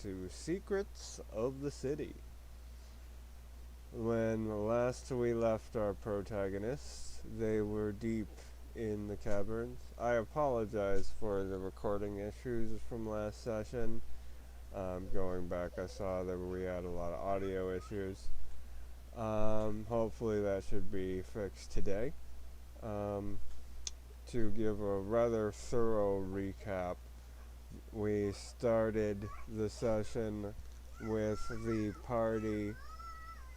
to Secrets of the City. When last we left our protagonists, they were deep in the caverns. I apologize for the recording issues from last session. Going back, I saw that we had a lot of audio issues. Hopefully that should be fixed today. To give a rather thorough recap, we started the session with the party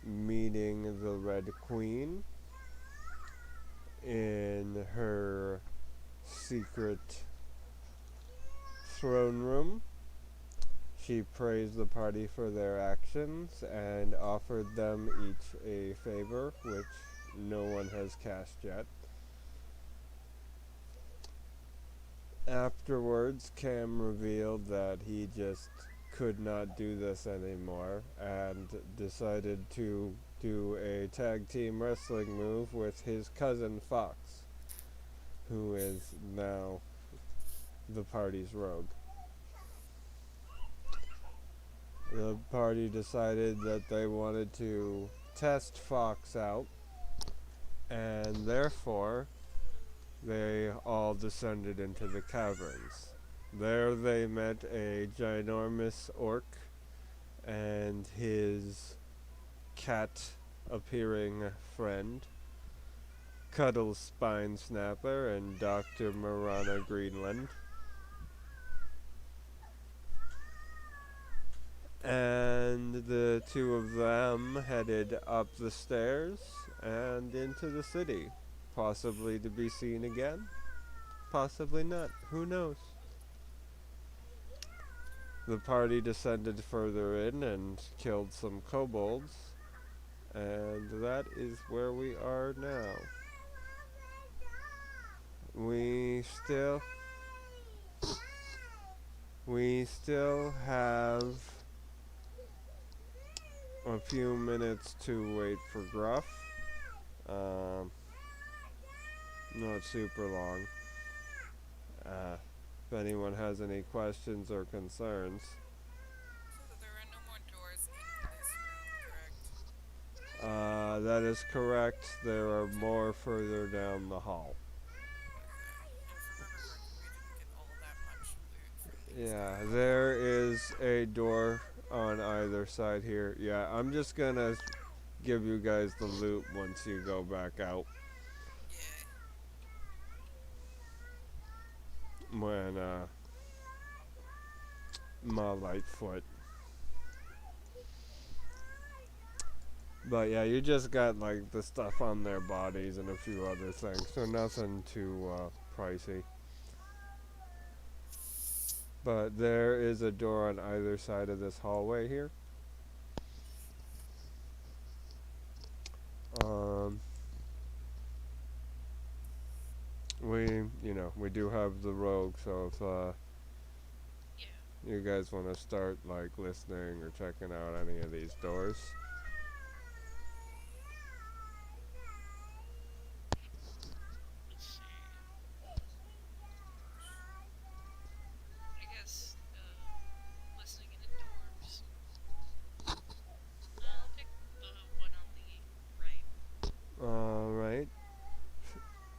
meeting the Red Queen in her secret throne room. She praised the party for their actions and offered them each a favor, which no one has cast yet. Afterwards, Cam revealed that he just could not do this anymore and decided to do a tag team wrestling move with his cousin Fox, who is now the party's rogue. The party decided that they wanted to test Fox out, and therefore they all descended into the caverns. There they met a ginormous orc and his cat-appearing friend, Cuddles Spine Snapper and Dr. Marana Greenland. And the two of them headed up the stairs and into the city, possibly to be seen again, possibly not, who knows. The party descended further in and killed some kobolds, and that is where we are now. We still have a few minutes to wait for Gruff. Not super long. If anyone has any questions or concerns. So there are no more doors in this room, correct? That is correct. There are more further down the hall. Okay. If I remember correctly, we didn't get all that much loot from these Yeah, guys. there is a door on either side here. Yeah, I'm just gonna give you guys the loot once you go back out. Yeah. When, my Lightfoot. But yeah, you just got like the stuff on their bodies and a few other things, so nothing too pricey. But there is a door on either side of this hallway here. Um, we do have the rogue, so if Yeah. you guys want to start like listening or checking out any of these doors. Let's see. I guess, listening in the dorms. I'll pick the one on the right. Alright.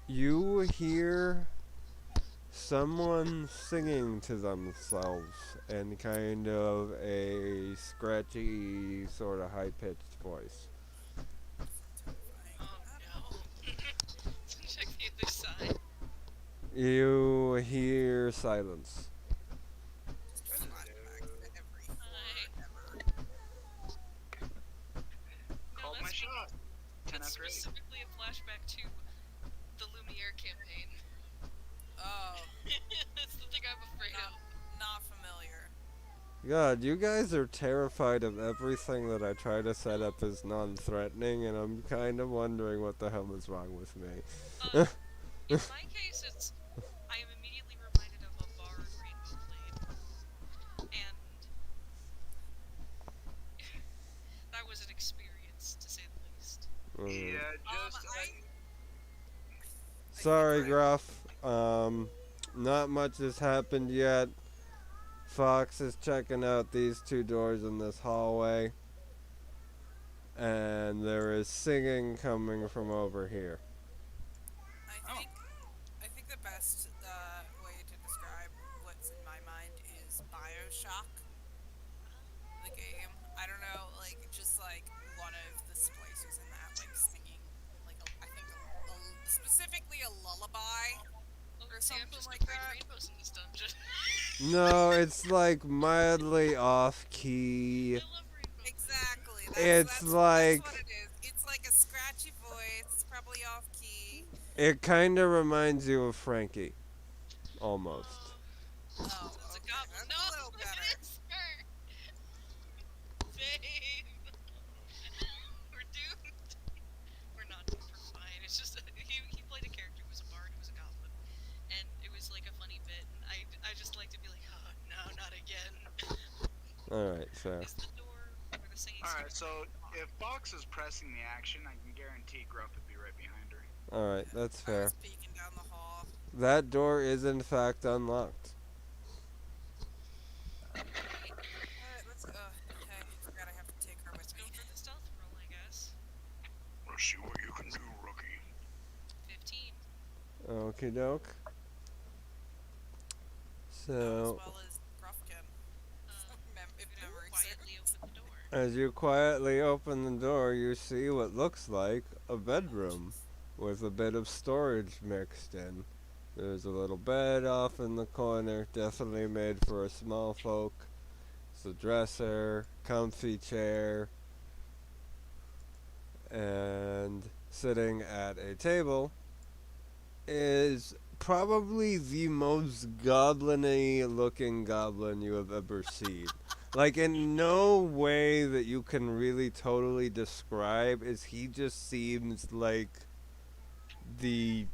You hear someone singing to themselves in kind of a scratchy, sort of high pitched voice. Terrifying. Oh no. Check the other side. You hear silence. Just flashbacks to Hi. ever. No, Called my shot. 10 that's after 8. specifically a flashback to the Lumiere campaign. Oh, That's the thing I'm afraid of. not familiar. God, you guys are terrified of everything that I try to set up as non-threatening, and I'm kind of wondering what the hell is wrong with me. In my case, it's I am immediately reminded of a bar in Rainbow Blade, and that was an experience to say the least. Yeah, just Sorry, Gruff. Not much has happened yet. Fox is checking out these two doors in this hallway. And there is singing coming from over here. I think the best way to describe what's in my mind is BioShock, the game. I don't know, like just like one of the splicers in that, like singing, like I think specifically a lullaby or See, I'm something just like afraid that. Rainbow's in this dungeon. No, it's like mildly off key. I love Rainbow. Exactly. It's like- that's what it is. It's like a scratchy voice. It's probably off key. It kind of reminds you of Frankie. Almost. Oh, It's a okay. goblin. That's No, a little it better. is her. Save. We're doomed. We're not doomed. We're fine. It's just he played a character who was a bard who was a goblin, and it was like a funny bit. And I just like to be like, oh no, not again. Alright, fair. Is the door where the singing? Alright, started? so if Fox is pressing the action, I can guarantee Gruff would be right behind her. Alright, that's I fair. was peeking down the hall. That door is in fact unlocked. Alright, let's hey, forgot I have to take her with Let's me. go for the stealth roll, I guess. Let's see what you can do, rookie. 15. Okie doke. As So, well as Gruffkin. If I'm gonna memory quietly serves. open the door. as you quietly open the door, you see what looks like a bedroom with a bit of storage mixed in. There's a little bed off in the corner, definitely made for a small folk. It's a dresser, comfy chair, and sitting at a table is probably the most goblin-y looking goblin you have ever seen. Like, in no way that you can really totally describe, is he just seems like the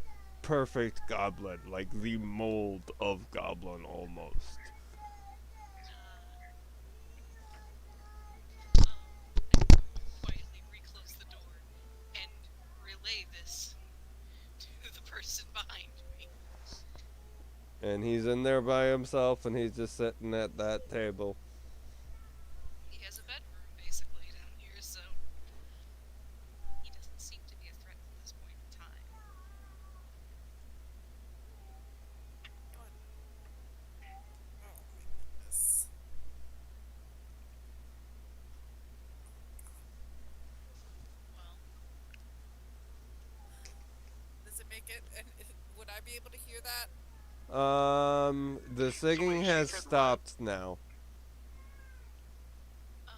perfect goblin, like the mold of goblin almost. Quietly reclose the door and relay this to the person behind me. And he's in there by himself, and he's just sitting at that table. He has a bedroom basically down here, so he doesn't seem to be a threat at this point in time. Oh my goodness. Well, Does it make it? And would I be able to hear that? The singing wait, she has said what? stopped now. I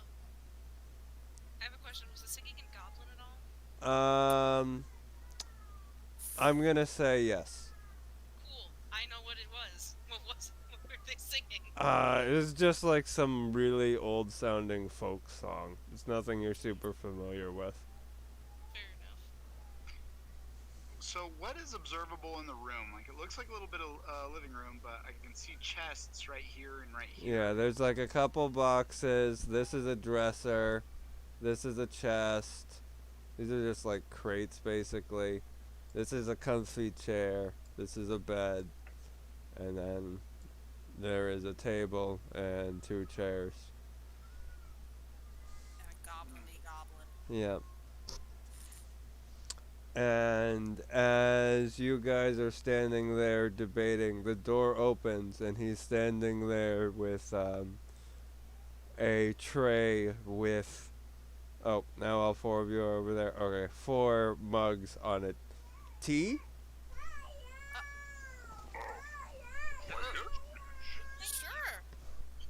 have a question. Was the singing in Goblin at all? I'm gonna say yes. Cool. I know what it was. What was? What were they singing? It was just like some really old sounding folk song. It's nothing you're super familiar with. Fair enough. So what is observable in the room? Like, it looks like a little bit of living room, but I can see chests right here and right here. Yeah, there's like a couple boxes. This is a dresser. This is a chest. These are just like crates basically. This is a comfy chair. This is a bed. And then there is a table and two chairs. And a goblin-y goblin. Yep. And as you guys are standing there debating, the door opens and he's standing there with a tray with, oh, now all four of you are over there. Okay, 4 mugs on it. Tea? Sure.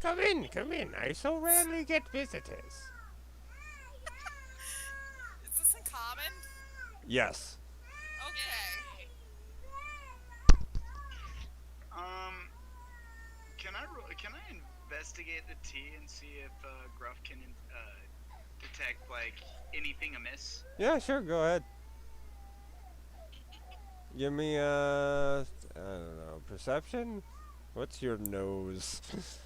Come in, come in. I so rarely get visitors. Is this in common? Yes. Okay. Can I investigate the tea and see if Gruff can detect like anything amiss? Yeah, sure, go ahead. Give me I don't know, perception? What's your nose? It's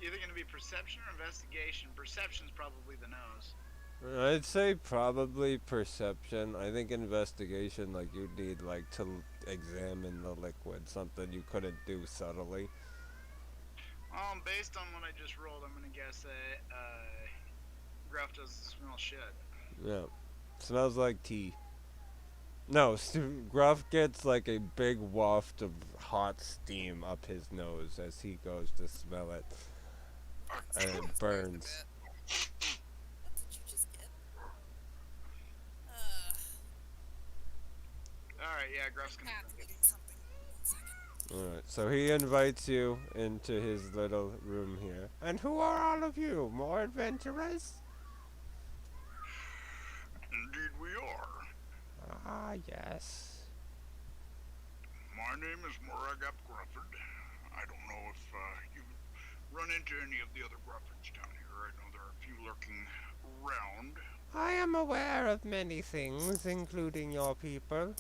either going to be perception or investigation. Perception's probably the nose. I'd say probably perception. I think investigation, like, you'd need, like, to examine the liquid, something you couldn't do subtly. Based on what I just rolled, I'm gonna guess that Gruff doesn't smell shit. Yeah. Smells like tea. No, Gruff gets like a big waft of hot steam up his nose as he goes to smell it. And it Swears a burns. bit. What did you just get? Alright, yeah, Gruff's gonna Cat's drink it. eating something. 1 second. Alright, so he invites you into his little room here. And who are all of you? More adventurers? Indeed we are. Ah, yes. My name is Moragap Grufford. I don't know if you've run into any of the other Gruffords down here. I know there are a few lurking around. I am aware of many things, including your people.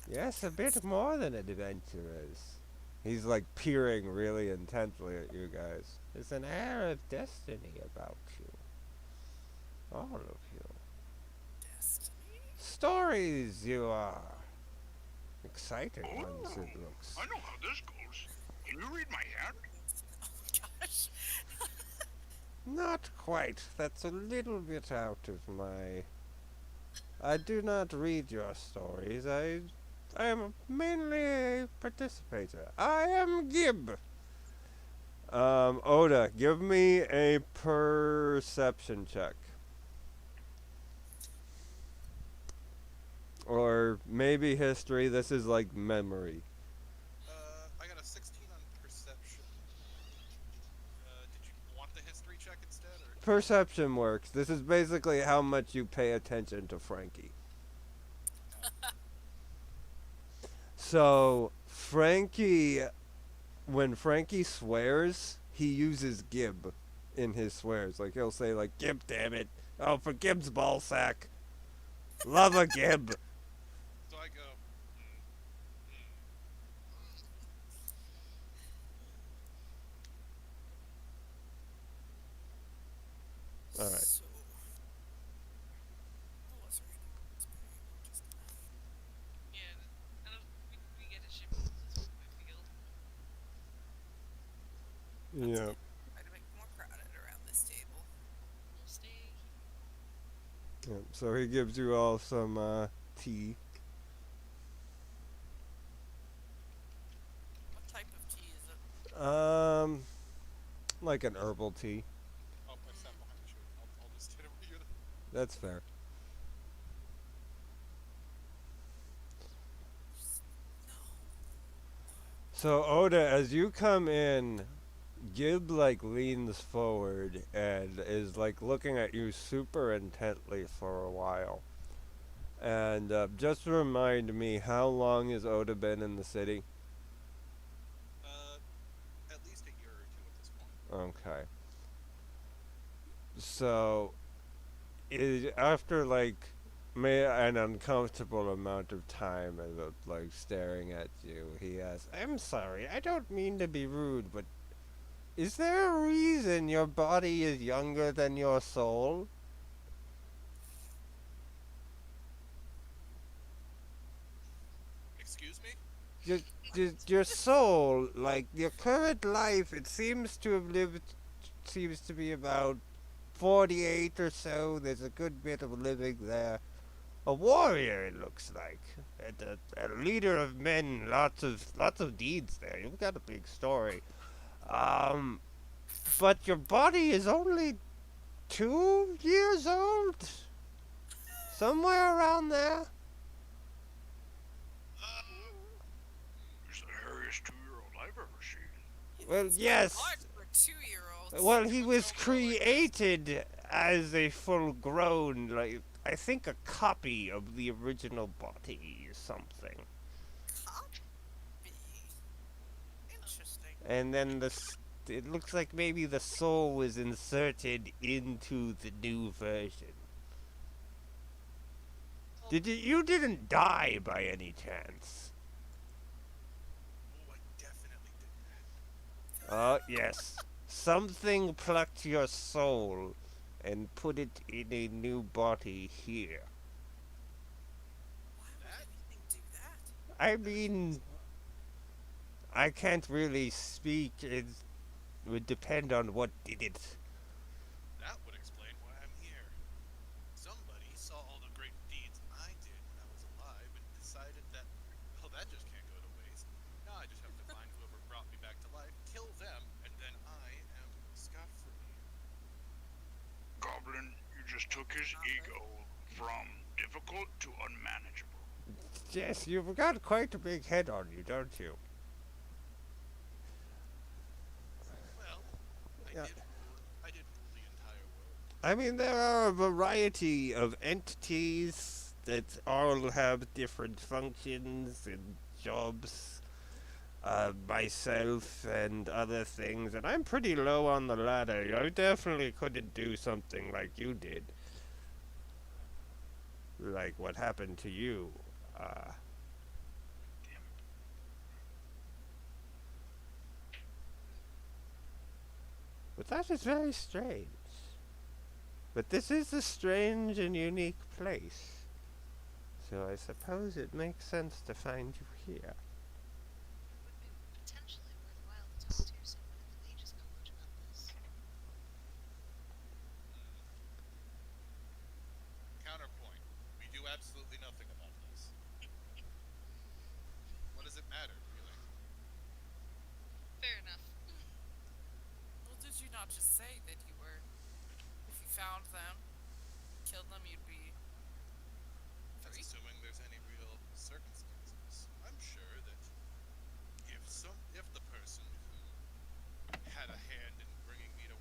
Yes, a bit more than adventurers. He's like peering really intently at you guys. There's an air of destiny about you. All of you. Destiny? Stories you are. Exciting ones, it Oh, looks. I know how this goes. Can you read my hand? Oh my gosh. Not quite. That's a little bit out of my... I do not read your stories. I am mainly a participator. I am Gib. Oda, give me a perception check. Or maybe history. This is like memory. I got a 16 on perception. Did you want the history check instead, or? Perception works. This is basically how much you pay attention to Frankie. So, Frankie, when Frankie swears, he uses Gib in his swears. Like, he'll say, like, Gib, damn it. Oh, for Gib's ballsack. Love a Gib. So I go. All right. So, what was her name? Just Yeah, I don't, we get a ship. This is my field. Yeah. try to make it more crowded around this table. We'll stay. Yeah. So he gives you all some tea. What type of tea is it? Like an herbal tea. Oh, I stand behind the shirt. I'll just hit over here. That's fair. No. So Oda, as you come in, Gib like leans forward and is like looking at you super intently for a while. And just remind me, how long has Oda been in the city? At least a year or two at this point. Okay. So, after like an uncomfortable amount of time and like staring at you, he asks, "I'm sorry, I don't mean to be rude, but is there a reason your body is younger than your soul?" Excuse me? Your soul, like your current life, it seems to have lived, seems to be about 48 or so. There's a good bit of living there. A warrior, it looks like, and a leader of men. Lots of deeds there. You've got a big story. But your body is only 2 years old, somewhere around there. He's the hairiest 2-year-old I've ever seen. Well, yes. Large for a 2-year-old. Well, he was created as a full-grown, like, I think a copy of the original body or something. Copy. Interesting. And then it looks like maybe the soul was inserted into the new version. You didn't die by any chance? Oh, I definitely did that. Oh, yes. Something plucked your soul and put it in a new body here. Why would anything do that? I mean, I can't really speak. would depend on what did it. That would explain why I'm here. Somebody saw all the great deeds I did when I was alive and decided that, well, that just can't go to waste. Now I just have to find whoever brought me back to life, kill them, and then I am scot-free. Goblin, you just took his ego from difficult to unmanageable. Yes, you've got quite a big head on you, don't you? Well, Yeah. I did rule the entire world. I mean, there are a variety of entities that all have different functions and jobs. Myself and other things, and I'm pretty low on the ladder. I definitely couldn't do something like you did. Like what happened to you. But that is very strange. But this is a strange and unique place. So I suppose it makes sense to find you here. Would be potentially worthwhile to talk to someone in the Mages College about this. Counterpoint. We do absolutely nothing about this. What does it matter, really? Fair enough. Well, did you not just say that you were, if you found them, killed them, you'd be That's free? assuming there's any real circumstances. I'm sure that if the person who had a hand in bringing me to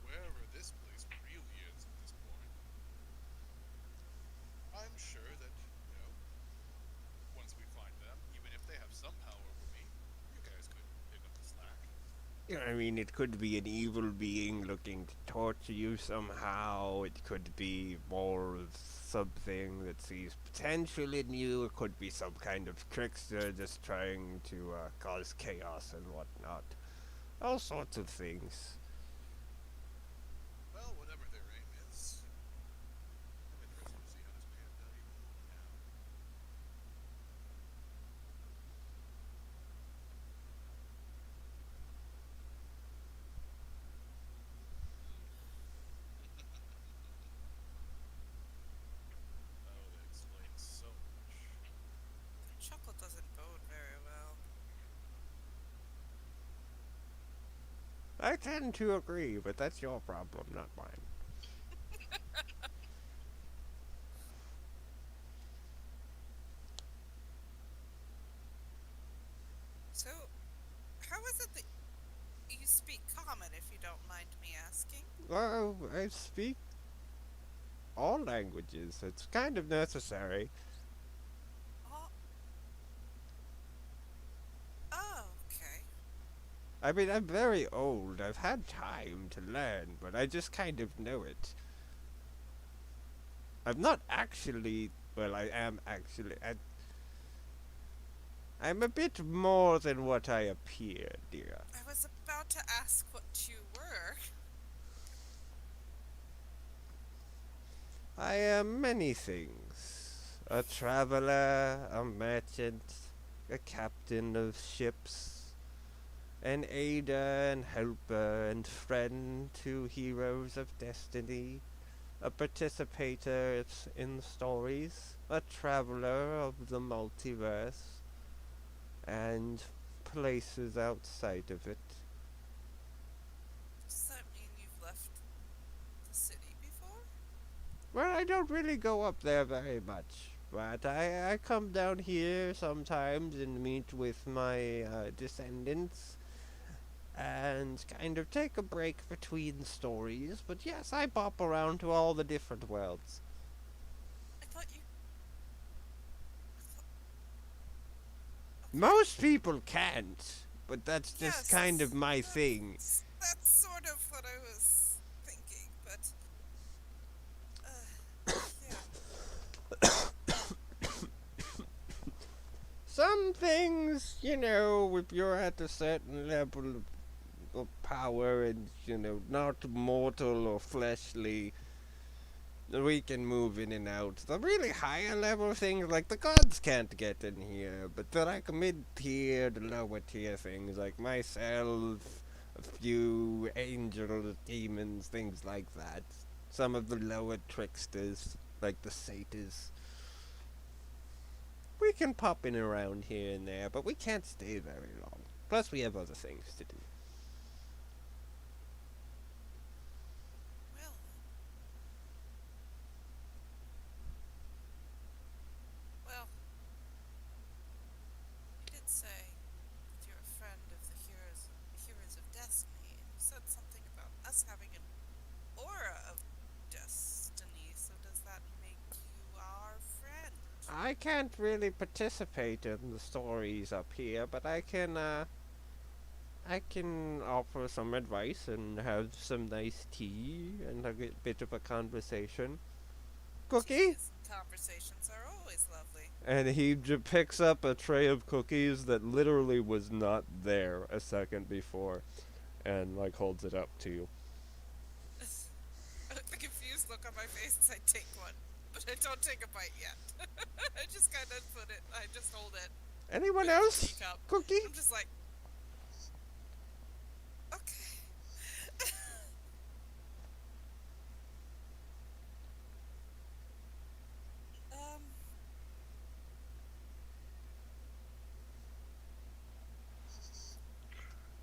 wherever this place really is at this point, I'm sure that, once we find them, even if they have some power over me, you guys could pick up the slack. I mean, it could be an evil being looking to torture you somehow. It could be more of something that sees potential in you. It could be some kind of trickster just trying to cause chaos and whatnot. All sorts of things. Well, whatever their aim is, I'm interested to see how this pans out even more now. Oh, that explains so much. The chocolate doesn't bode very well. I tend to agree, but that's your problem, not mine. So, how is it that you speak common, if you don't mind me asking? Well, I speak all languages. It's kind of necessary. Oh. Oh, okay. I mean, I'm very old. I've had time to learn, but I just kind of know it. I'm not actually. Well, I am actually. I'm a bit more than what I appear, dear. I was about to ask what you were. I am many things. A traveler, a merchant, a captain of ships, an aider and helper and friend to heroes of destiny, a participator in stories, a traveler of the multiverse, and places outside of it. Does that mean you've left the city before? Well, I don't really go up there very much, but I come down here sometimes and meet with my descendants and kind of take a break between stories. But yes, I pop around to all the different worlds. I thought you. Most people can't, but that's just Yes, kind of my thing. That's sort of what I was thinking, but. Yeah. Some things, if you're at a certain level of power and, not mortal or fleshly, we can move in and out. The really higher level things, like the gods can't get in here, but the like mid-tier to lower tier things, like myself, a few angels, demons, things like that. Some of the lower tricksters, like the satyrs. We can pop in around here and there, but we can't stay very long. Plus, we have other things to do. Well, well, you did say that you're a friend of the heroes of Destiny, and you said something about us having an aura of destiny. So does that make you our friend? I can't really participate in the stories up here, but I can offer some advice and have some nice tea and a bit of a conversation. Cookie? Teas and conversations are always lovely. And he picks up a tray of cookies that literally was not there a second before, and like holds it up to you. The confused look on my face as I take one, but I don't take a bite yet. I just kind of put it. I just hold it. Anyone With the else? teacup. Cookie? I'm just like, okay. um.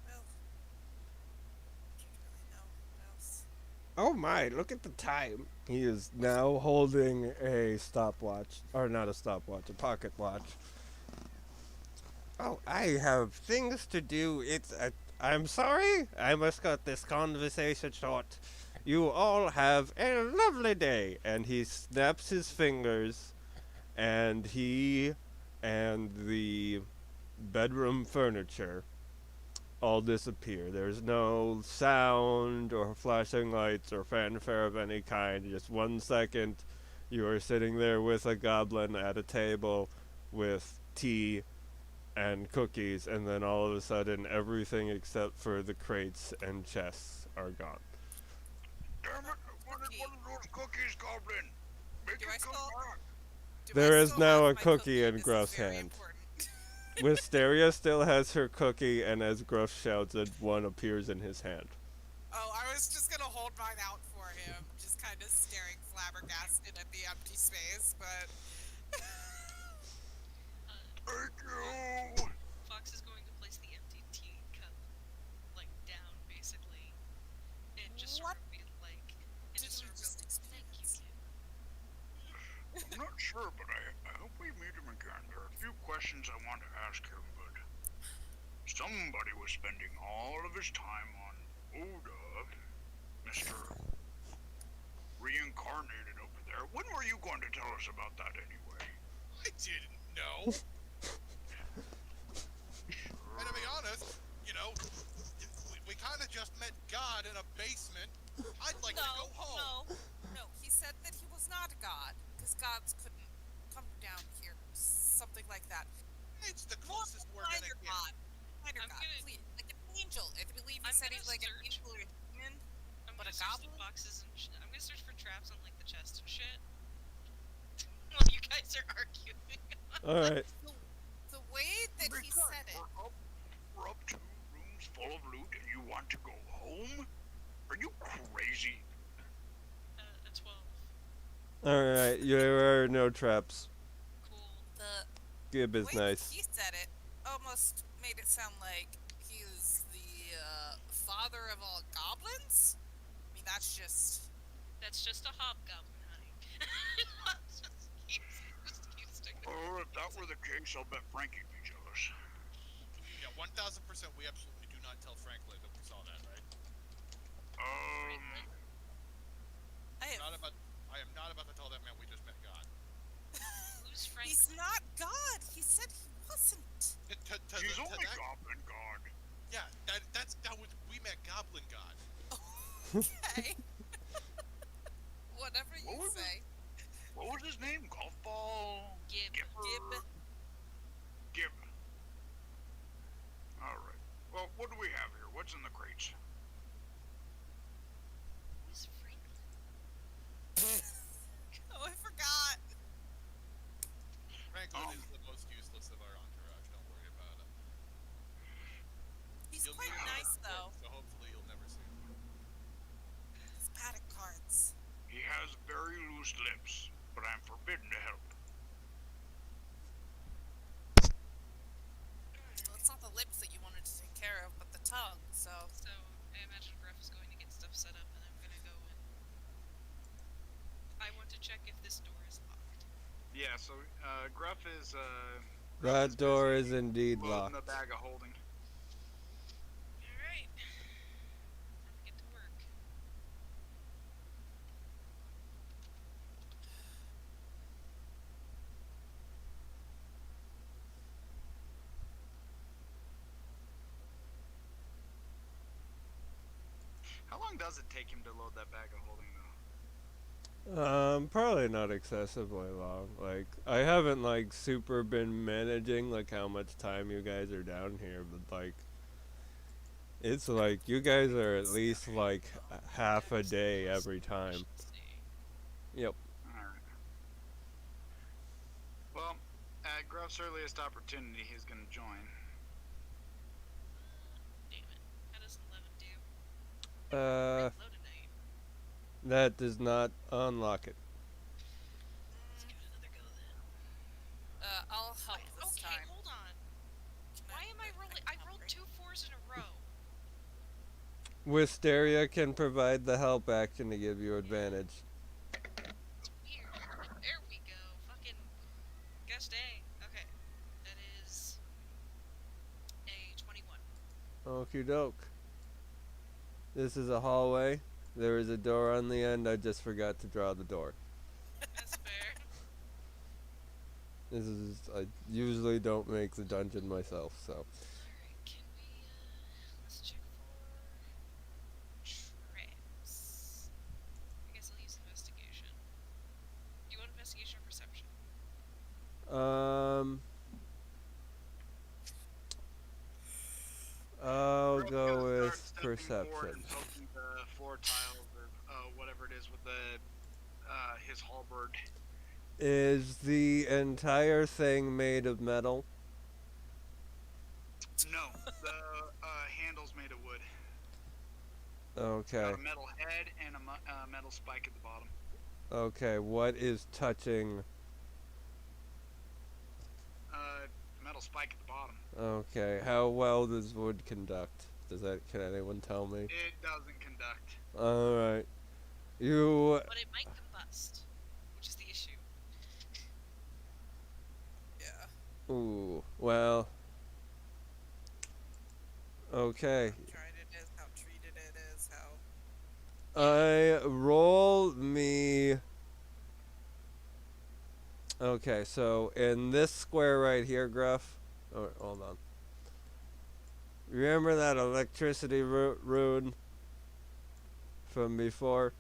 Well, I don't really know what else. Oh my, look at the time. He is now holding a stopwatch. Or not a stopwatch, a pocket watch. Oh, I have things to do. I'm sorry. I must cut this conversation short. You all have a lovely day. And he snaps his fingers, and he and the bedroom furniture all disappear. There's no sound or flashing lights or fanfare of any kind. Just 1 second, you are sitting there with a goblin at a table with tea and cookies, and then all of a sudden, everything except for the crates and chests are gone. Damn it! I wanted one of those cookies, Goblin. Make Do it I come still- back. Do There I is still now have a my cookie in This is Gruff's very hand. important. Wisteria still has her cookie, and as Gruff shouts it, one appears in his hand. Oh, I was just gonna hold mine out for him, just kind of staring flabbergasted at the empty space, but Thank you. Fox is going to place the empty teacup, like, down, basically. And just sort What of be like... And did just we sort of just go, thank you, experience? kid. I'm not sure, but I hope we meet him again. There are a few questions I want to ask him, but somebody was spending all of his time on Oda, Mr. Reincarnated over there. When were you going to tell us about that anyway? I didn't know. And to be honest, you know, we kind of just met God in a basement. I'd like to go home. No. He said that he was not a god, because gods couldn't come down here, something like that. It's the More closest we're minor gonna get. god, minor I'm god, gonna- please, like an angel. I believe he I'm said gonna he's like an search. angel or a human. I'm But gonna a search goblin? the boxes and I'm gonna search for traps on, like, the chest and shit. While you guys are arguing. Alright. The way that he Because said it, we're up 2 rooms full of loot and you want to go home? Are you crazy? A 12. Alright, there are no traps. Cool. the Gib is way that nice. he said it almost made it sound like he is the father of all goblins. I mean, that's just. That's just a hobgoblin, honey. just keep sticking to Oh, if that were the case, I'll bet Frankie'd be jealous. Yeah, 1000%. We absolutely do not tell Franklin that we saw that, right? I I am not about to tell that man we just met God. Who's Frank? He's not God. He said he wasn't. He's To only that, Goblin God. yeah, that was we met Goblin God. Okay. Whatever you What was it? say. What was his name? Golf ball? Gib. Gibber? Gib. Alright. Well, what do we have here? What's in the crates? Who's Franklin? Oh, I forgot. Franklin Oh. is the most useless of our entourage. Don't worry about it. He's You'll quite meet him nice at though. work, so hopefully check if this door is locked. Yeah, so Gruff is That door busy is indeed loading the locked. bag of holding. Alright. Time to get to work. How long does it take him to load that bag of holding, though? Probably not excessively long. Like, I haven't, like, super been managing, like, how much time you guys are down here, but, like, it's like, you guys are at least, like, half a day every time. Yep. Alright. Well, at Gruff's earliest opportunity, he's gonna join. Damn it. How does 11 do? Uh, Load a night. that does not unlock it. Let's give it another go then. I'll help Wait, this okay, time. hold on. Can Why am I rolling? I rolled 2 4s in a row. Wisteria can provide the help action to give you advantage. It's weird. There we go. Fucking. Gosh dang. Okay. That is a 21. Okie doke. This is a hallway. There is a door on the end. I just forgot to draw the door. That's fair. This is, I usually don't make the dungeon myself, so. Alright, can we, let's check for traps. I guess I'll use investigation. Do you want investigation or perception? I'll Gruff's go gonna with start stepping forward perception. and poking the floor tiles or whatever it is with the his halberd. Is the entire thing made of metal? No, the handle's made of wood. Okay. Got a metal head and a metal spike at the bottom. Okay, what is touching? Metal spike at the bottom. Okay, how well does wood conduct? Can anyone tell me? It doesn't conduct. Alright. You, But it might combust, which is the issue. Yeah. ooh, well. Okay. How dried it is, how treated it is, how. I roll me. Okay, so in this square right here, Gruff. Oh, hold on. Remember that electricity rune from before?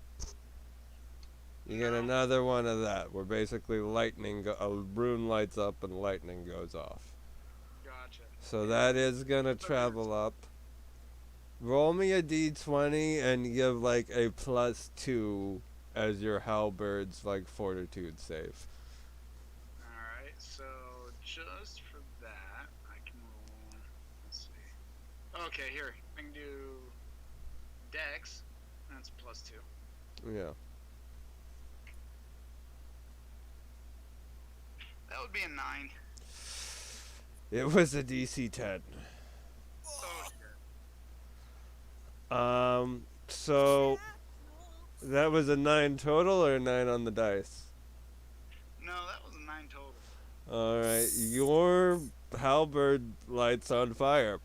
You get No. another one of that, where basically lightning, a rune lights up and lightning goes off. Gotcha. So that is gonna travel up. Roll me a d20 and give like a +2 as your halberd's like fortitude save. Alright, so just for that, I can roll. Let's see. Okay, here. I can do Dex. That's +2. Yeah. That would be a 9. It was a DC 10. Oh, shit. So that was a 9 total or a 9 on the dice? No, that was a 9 total. Alright, your halberd lights on fire.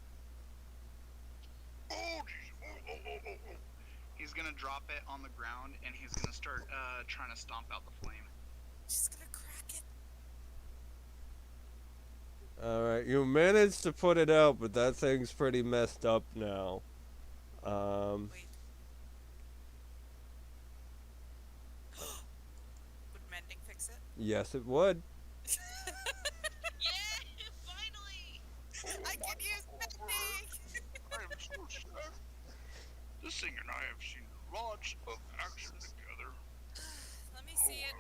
Oh, jeez. Oh. He's gonna drop it on the ground and he's gonna start trying to stomp out the flame. She's gonna crack it. Alright, you managed to put it out, but that thing's pretty messed up now. Wait. Would mending fix it? Yes, it would. Yeah! Finally! I can use mending! I am so sad. This thing and I have seen lots of action together. Let me see it.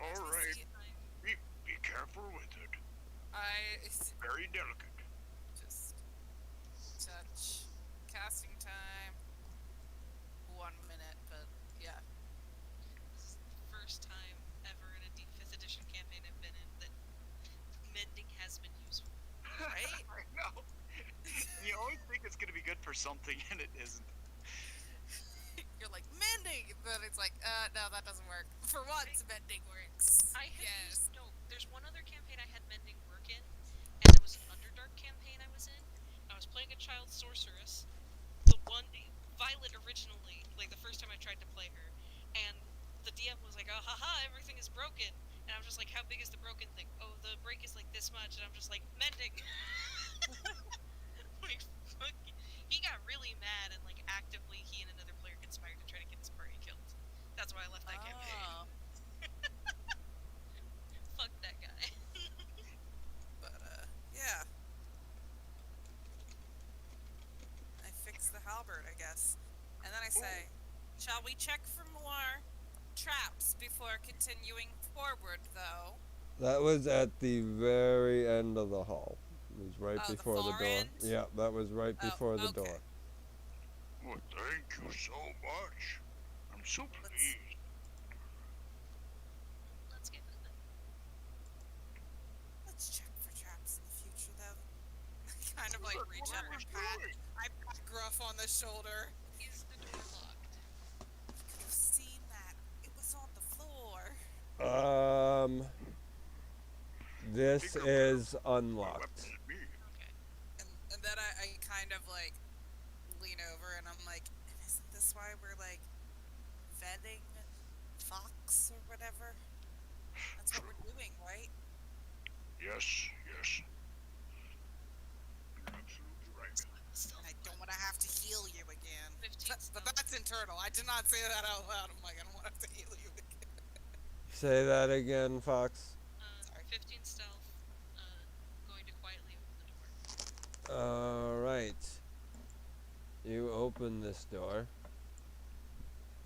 All Let me right, see it. be careful with it. It's Very delicate. just touch. Casting time. 1 minute, but yeah. This is the first time ever in a 5th edition campaign I've been in that mending has been useful. Right? I know. You always think it's gonna be good for something and it isn't. You're like, mending! But it's like, no, that doesn't work. For once, mending works. I have Yes. used, no, there's one other campaign I had mending work in, and it was an Underdark campaign I was in. I was playing a child sorceress, the one Violet originally, like the first time I tried to play her, and the DM was like, "Oh, haha, everything is broken," and I was just like, "How big is the broken thing?" "Oh, the break is like this much," and I'm just like, "Mending." Like, fuck. He got really mad and like actively he and another player conspired to try to get his party killed. That's why I left that campaign. Oh. Fuck that guy. But, yeah. I fixed the halberd, I guess. And then I say, shall we check for more traps before continuing forward, though? That was at the very end of the hall. It was right Oh, the before the far door. end? Yeah, that was right Oh, before the okay. door. Well, thank you so much. I'm so pleased. Let's get it then. Let's check for traps in the future, though. I kind of like Look, reach what up I and was pat. doing. I pat Gruff on the shoulder. Is the door locked? You could have seen that. It was on the floor. This is unlocked. Weapons me. Okay. And then I kind of like lean over and I'm like, and isn't this why we're like vetting Fox or whatever? That's what we're doing, right? Yes, yes. You're absolutely right. Still And I don't want to have to heal you again. 15 But stealth. that's internal. I did not say that out loud. I'm like, I don't want to have to heal you again. Say that again, Fox. Sorry. 15 stealth. Going to quietly open the door. Alright. You open this door.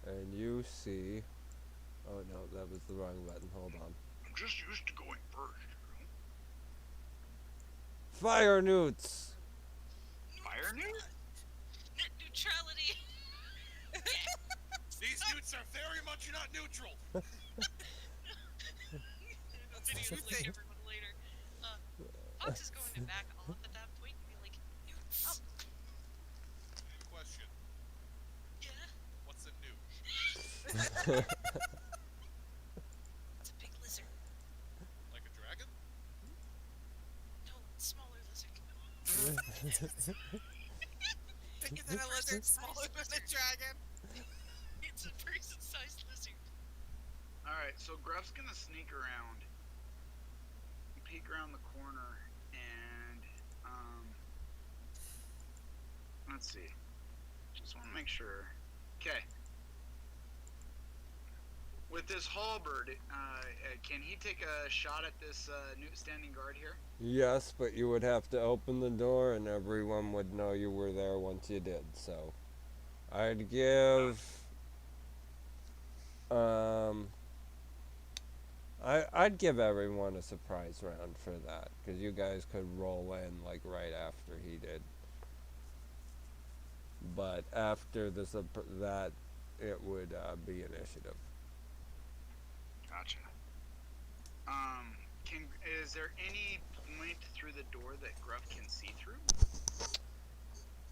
And you see... Oh no, that was the wrong button. Hold on. I'm just used to going first, you know? Fire newts! Fire news? Net neutrality! These newts are very much not neutral. Video link everyone later. Fox is going to back off at that point and be like, newts. Question: Yeah, what's a newt? it's a big lizard. Like a dragon? No, smaller lizard. Bigger than a lizard, smaller than a dragon. It's a person-sized lizard. Alright, so Gruff's gonna sneak around, peek around the corner, and, let's see. Just want to make sure. Okay. With this halberd, can he take a shot at this newt standing guard here? Yes, but you would have to open the door and everyone would know you were there once you did, so... I'd give... I'd give everyone a surprise round for that, because you guys could roll in, like, right after he did. But after that, it would be initiative. Gotcha. Is there any point through the door that Gruff can see through?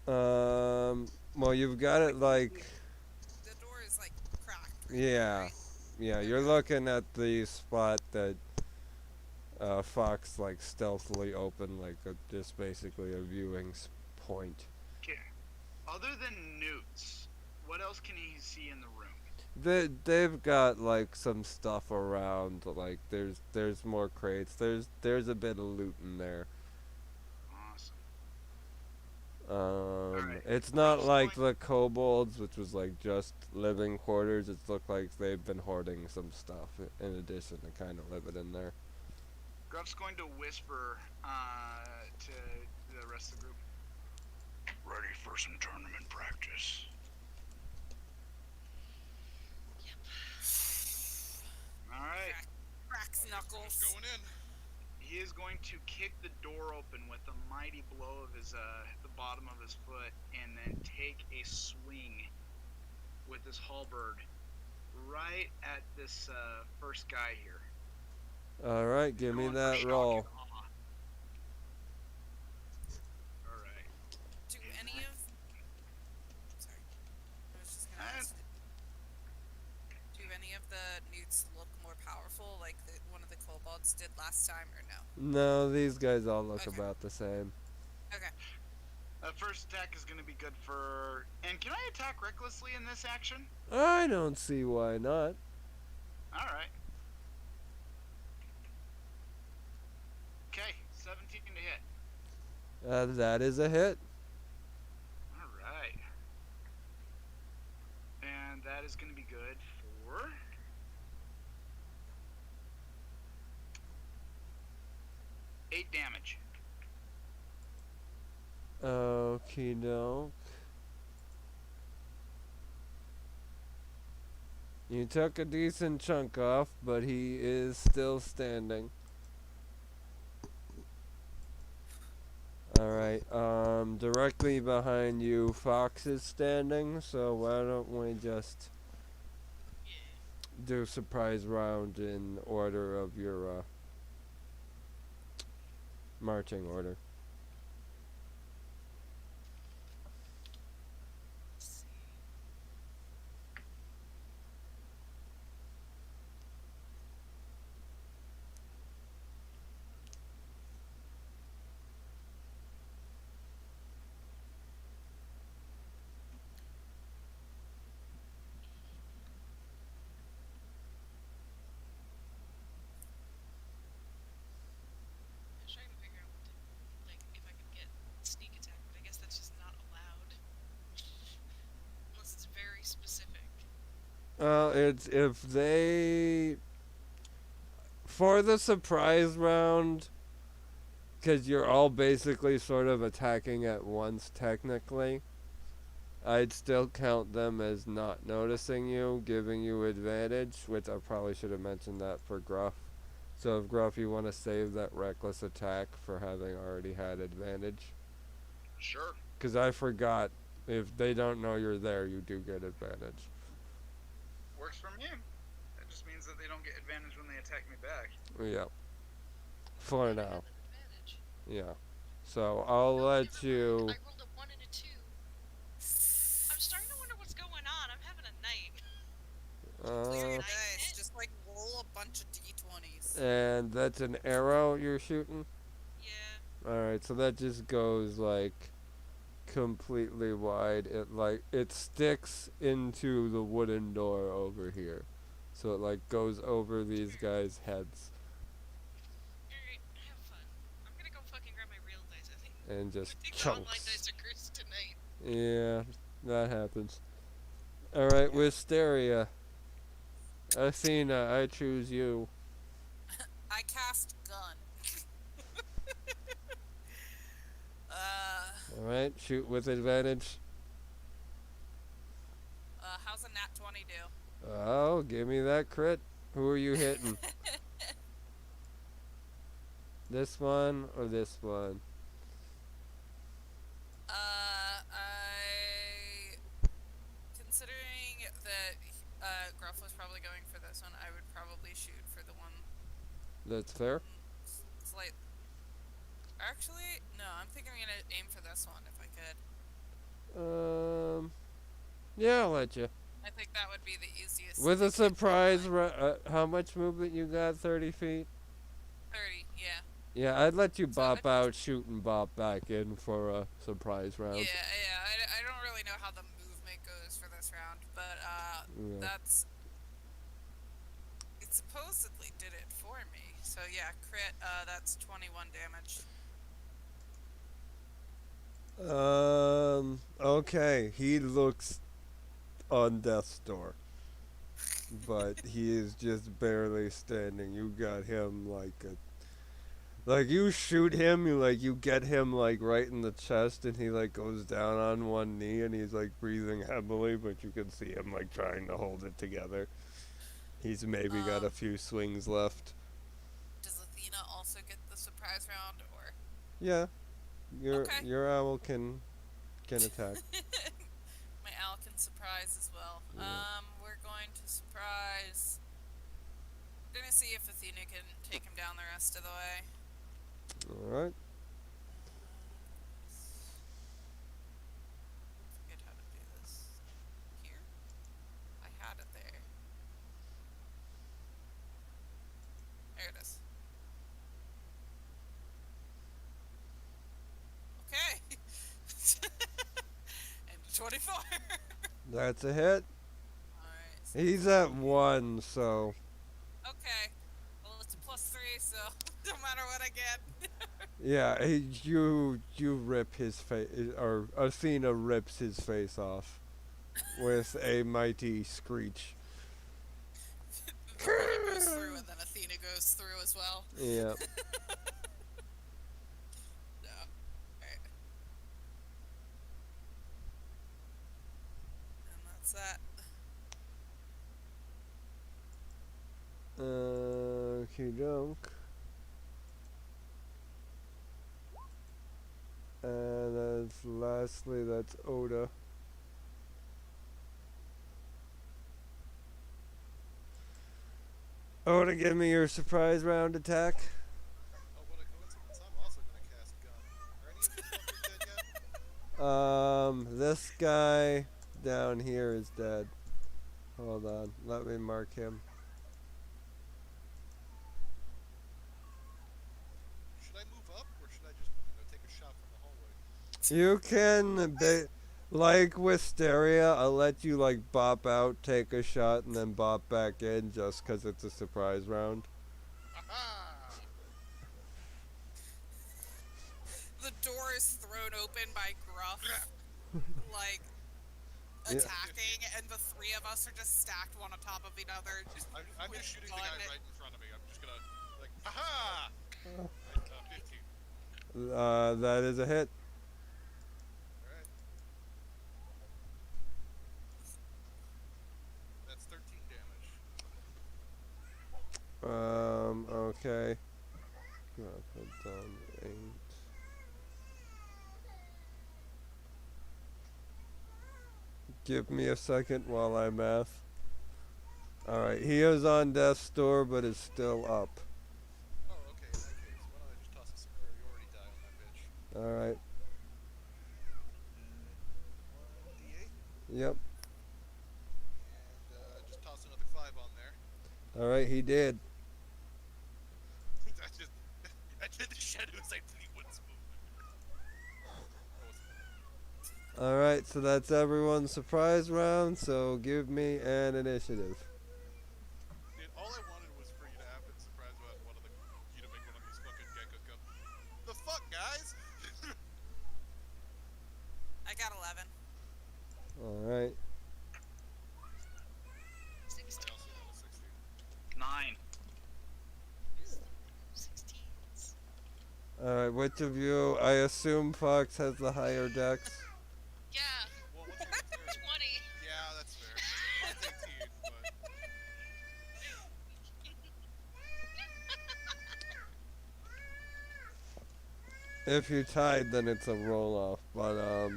Well, you've got it, like... The door is like cracked. Yeah. Right? Yeah, you're looking at the spot that Fox like stealthily opened, like just basically a viewing point. Okay. Other than newts, what else can he see in the room? They've got like some stuff around, like there's more crates. There's a bit of loot in there. Awesome. Alright. It's not like the kobolds, which was like just living quarters. It looked like they've been hoarding some stuff in addition to kind of live it in there. Gruff's going to whisper to the rest of the group. Ready for some tournament practice. Alright. Cracks knuckles. Going in. He is going to kick the door open with a mighty blow of his the bottom of his foot, and then take a swing with his halberd right at this first guy here. All right, give me Going for that shock roll. and awe. All right. Do any of... Sorry. I was just gonna Uh, ask. Do any of the newts kobolds did last time, or no? No, these guys all look Okay. about the same. Okay. First attack is going to be good for. And can I attack recklessly in this action? I don't see why not. All right. Okay, 17 to hit. That is a hit. All right. And that is going to be good for. Eight damage. Okie doke. You took a decent chunk off, but he is still standing. Alright, directly behind you, Fox is standing, so why don't we just do surprise round in order of your, marching order. Let's see. I was trying to figure out what to, like, if I could get sneak attack, but I guess that's just not allowed. Unless it's very specific. It's if they for the surprise round, because you're all basically sort of attacking at once technically, I'd still count them as not noticing you, giving you advantage, which I probably should have mentioned that for Gruff. So if Gruff, you want to save that reckless attack for having already had advantage. Sure. Because I forgot, if they don't know you're there, you do get advantage. Works for me. That just means that they don't get advantage when they attack me back. Yep. For I have now. an advantage. Yeah. So I'll No, let never you. mind. I rolled a 1 and a 2. I'm starting to wonder what's going on. I'm having a night. Clear your Uh, dice. Just like roll a bunch of d20s. and that's an arrow you're shooting? Yeah. Alright, so that just goes like completely wide. It sticks into the wooden door over here. So it like goes over these guys' heads Alright, have fun. I'm gonna go fucking grab my real dice. and I just think the online chunks. dice are cursed tonight. Yeah, that happens. Alright, Wisteria. Athena, I choose you. I cast gun. Alright, shoot with advantage. How's a nat 20 do? Oh, give me that crit. Who are you hitting? This one or this one? Considering that Gruff was probably going for this one, I would probably shoot for the one That's fair. slight. Actually, no, I'm thinking I'm gonna aim for this one if I could. Yeah, I'll let you. I think that would be the easiest. With a to get surprise, line. how much movement you got? 30 feet? 30, yeah. Yeah, I'd let you So bop out, shoot, and bop back in for a surprise round. Yeah. I don't really know how the movement goes for this round, but Yeah. that's. It supposedly did it for me. So yeah, crit. That's 21 damage. Okay, he looks on death's door. But he is just barely standing. You got him like you shoot him, you get him like right in the chest, and he like goes down on one knee, and he's like breathing heavily, but you can see him like trying to hold it together. He's maybe got a few swings left. Does Athena also get the surprise round, or? Yeah, Okay. your owl can attack. My owl can surprise as well. Yeah. We're going to surprise. We're gonna see if Athena can take him down the rest of the way. All right. Forget how to do this. Here? I had it there. There it is. That's a hit. Alright. So He's at 1, so okay. Well, it's a +3, so no matter what I get. yeah, you rip his face, or Athena rips his face off with a mighty screech. The bullet goes through, and then Athena goes through as well. Yeah. No. Alright. And that's that. Okie doke. And lastly, that's Oda. Oda, give me your surprise round attack. Oh, what a coincidence. I'm also gonna cast gun. Are any of these fuckers dead yet? This guy down here is dead. Hold on, let me mark him. Should I move up, or should I just, take a shot from the hallway? You can, like Wisteria, I'll let you like bop out, take a shot, and then bop back in just 'cause it's a surprise round. Aha! The door is thrown open by Gruff, like, Yeah. attacking, and the three of us are just stacked one on top of each other. I'm with just shooting the gun. guy right in front of me. I'm just gonna, aha! 15. That is a hit. Alright. That's 13 damage. Okay. Gonna put down 8. Give me a second while I math. Alright, he is on death's door, but is still up. Oh, okay, in that case, why don't I just toss a superiority die on that bitch? Alright, 1d8, yep. and just toss another 5 on there. Alright, he did. I did the shadows I Fleetwood's movement. That was Alright, so that's everyone's surprise round, so give me an initiative. Dude, all I wanted was for you to have been surprised about you to make one of these fucking geckos go, the fuck, guys? I got 11. Alright. 16. I also got a 16. 9. 16s. Alright, which of you, I assume Fox has the higher dex? Yeah, Well, what's your dexterity? 20. Yeah, that's fair. Mine's 18, but... If you tied, then it's a roll off, but I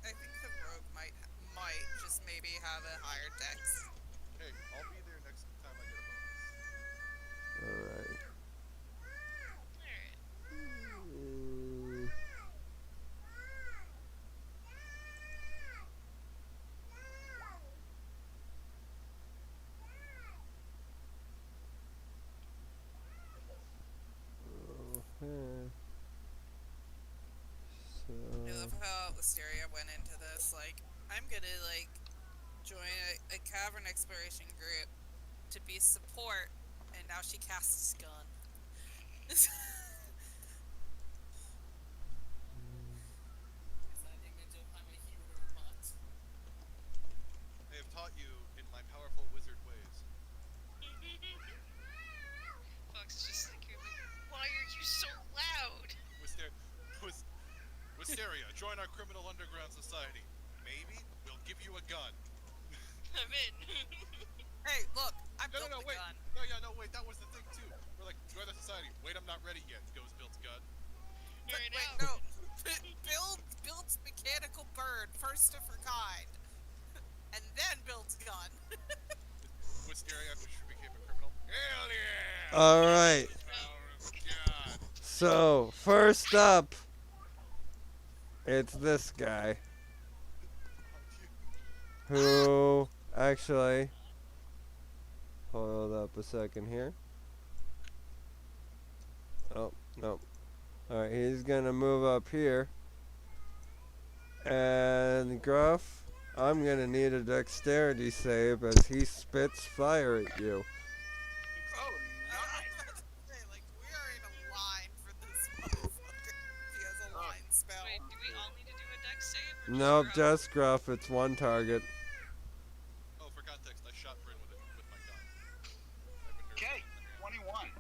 think the rogue might just maybe have a higher dex. Hey, I'll be there next time I get a bonus. alright. Alright. Okay. I So, love how Wisteria went into this, like, I'm gonna, like, join a cavern exploration group to be support, and now she casts gun. I have taught you in my powerful wizard ways. Fox is just sitting here like, why are you so loud? Wisteria, join our criminal underground society. Maybe we'll give you a gun. I'm in. Hey, look, I No, built no, the wait. gun. No, wait, that was the thing too. We're like, join the society. Wait, I'm not ready yet. Goes builds gun. But Right wait, now. no. Builds mechanical bird, first of her kind. And then builds gun. Wisteria after she became a criminal. Hell yeah! alright. Power of God. So, first up, it's this guy. Who, actually, hold up a second here. Oh, no. Alright, he's gonna move up here. And Gruff, I'm gonna need a dexterity save as he spits fire at you. Oh, I was nice. about to say, like, we are in a line for this motherfucker. He has a Oh. line spell. Wait, do we all need to do a dex save? Or Nope, Gruff? just Gruff. It's one target. Oh, for context, I shot Bryn with my gun. I've been Okay, nerfing it. 21.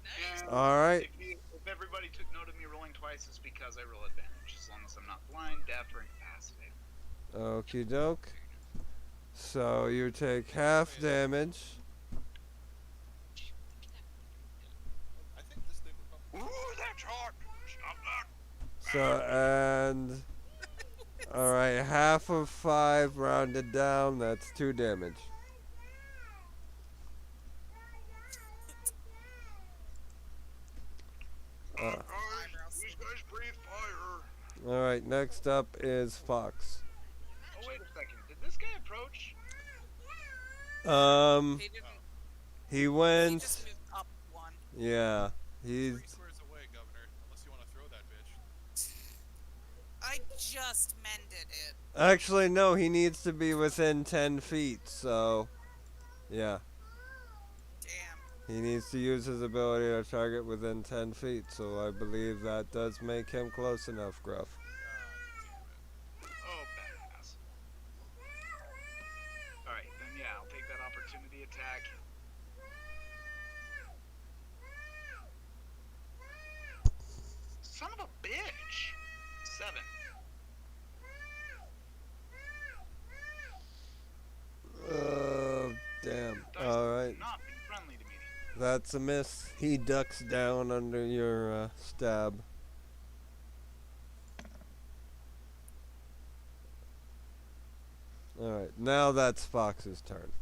Nice. And Alright. if everybody took note of me rolling twice, it's because I roll advantage, as long as I'm not blind, deaf, or incapacitated. Okie doke. So you take half damage. I think this thing would probably. Ooh, that's hot. Stop that. So, and. Alright, half of 5 rounded down. That's 2 damage. Guys, these guys breathe fire. Alright, next up is Fox. Oh, wait a second. Did this guy approach? He didn't. He He went. just moved up one. Yeah, he's. 3 squares away, Governor. Unless you want to throw that bitch. I just mended it. Actually, no, he needs to be within 10 feet, so. Yeah. Damn. He needs to use his ability to target within 10 feet, so I believe that does make him close enough, Gruff. God damn it. Oh, badass. Alright, then yeah, I'll take that opportunity attack. Son of a bitch! 7. Damn. Dice Alright. Not be friendly to me. That's a miss. He ducks down under your stab. Alright, now that's Fox's turn.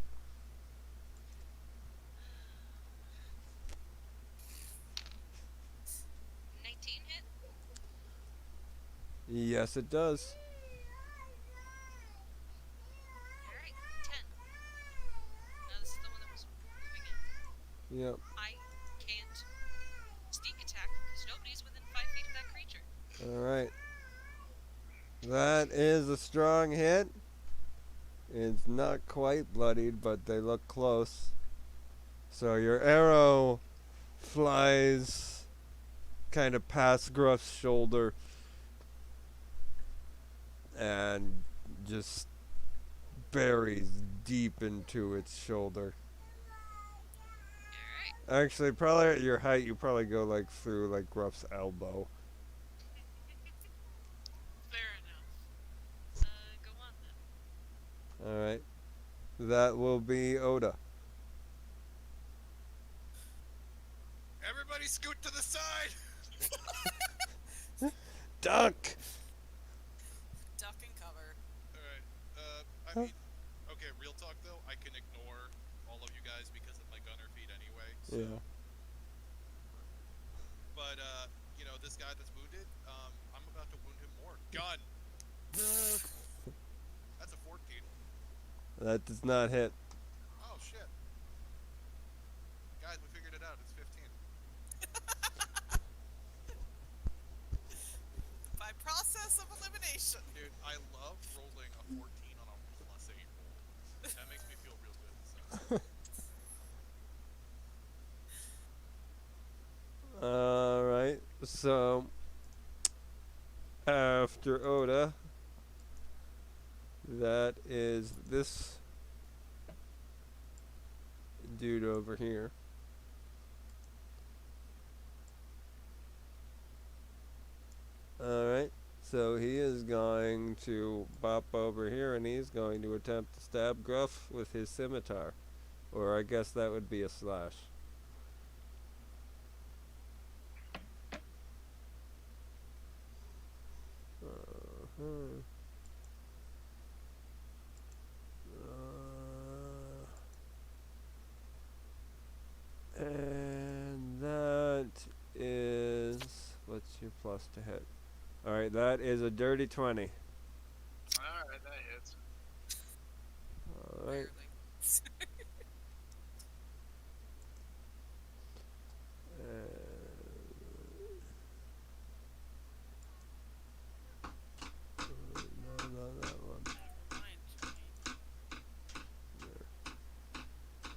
Uh, 19 hit? Yes, it does. Alright, 10. Now this is the one that was moving in. Yep. I can't sneak attack because nobody's within 5 feet of that creature. Alright. That is a strong hit. It's not quite bloodied, but they look close. So your arrow flies kind of past Gruff's shoulder and just buries deep into its shoulder. Alright. Actually, probably at your height, you probably go like through like Gruff's elbow. Fair enough. Go on then. Alright. That will be Oda. Everybody scoot to the side! Duck! Duck and cover. Alright, I Huh? mean, okay, real talk though, I can ignore all of you guys because of my gunner feet anyway, so. Yeah. But, you know, this guy that's wounded, I'm about to wound him more. Gun! That's a 14. That does not hit. Oh, shit. Guys, we figured it out, it's 15. By process of elimination. Dude, I love rolling a 14 on a +8 roll. That makes me feel real good, so. Alright, so after Oda, that is this dude over here. Alright, so he is going to bop over here and he's going to attempt to stab Gruff with his scimitar. Or I guess that would be a slash. Uh-huh. And that is, what's your plus to hit? Alright, that is a dirty 20. Alright, that hits. Alright.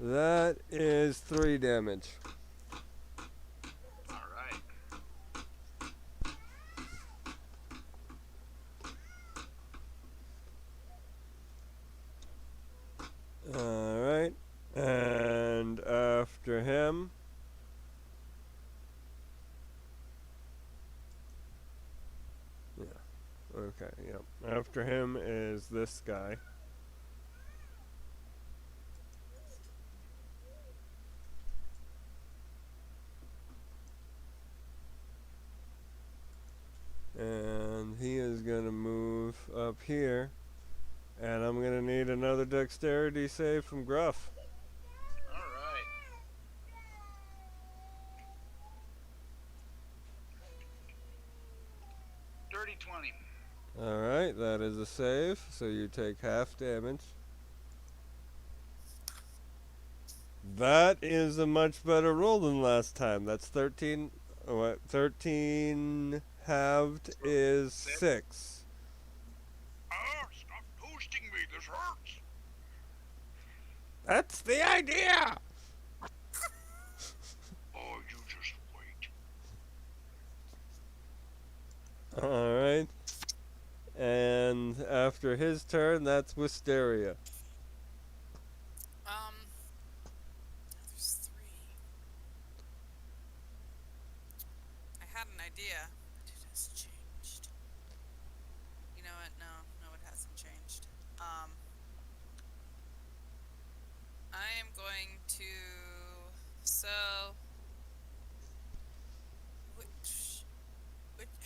That is 3 damage. Alright. Alright. And after him. Yeah. Okay, yep. After him is this guy. And he is going to move up here. And I'm going to need another dexterity save from Gruff. Alright. Dirty 20. Alright, that is a save. So you take half damage. That is a much better roll than last time. That's 13. What? 13 halved is 6. Ah, stop toasting me. This hurts. That's the idea! Oh, you just wait. Alright. And after his turn, that's Wisteria. There's 3. I had an idea, but it has changed. You know what? No, it hasn't changed. I am going to. So.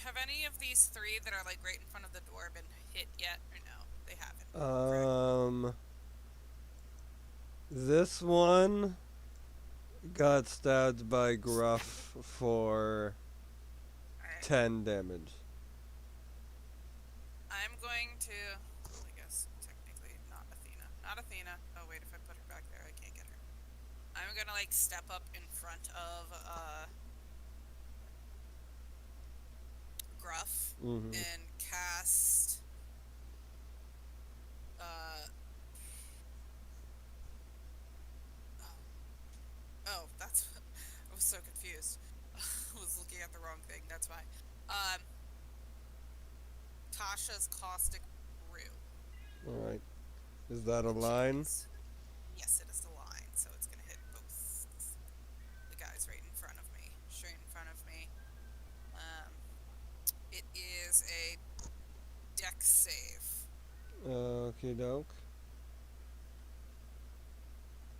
Have any of these 3 that are like right in front of the door been hit yet, or no? They haven't. This one got stabbed by Gruff for Alright. 10 damage. I'm going to. I guess technically not Athena. Not Athena. Oh wait, if I put her back there, I can't get her. I'm gonna like step up in front of Gruff Mm-hmm. and cast. Oh, that's. I was so confused. I was looking at the wrong thing. That's why. Tasha's Caustic Brew. Alright. Is that a line? Yes, it is the line, so it's gonna hit both the guys right in front of me, straight in front of me. It is a dex save. Okie doke.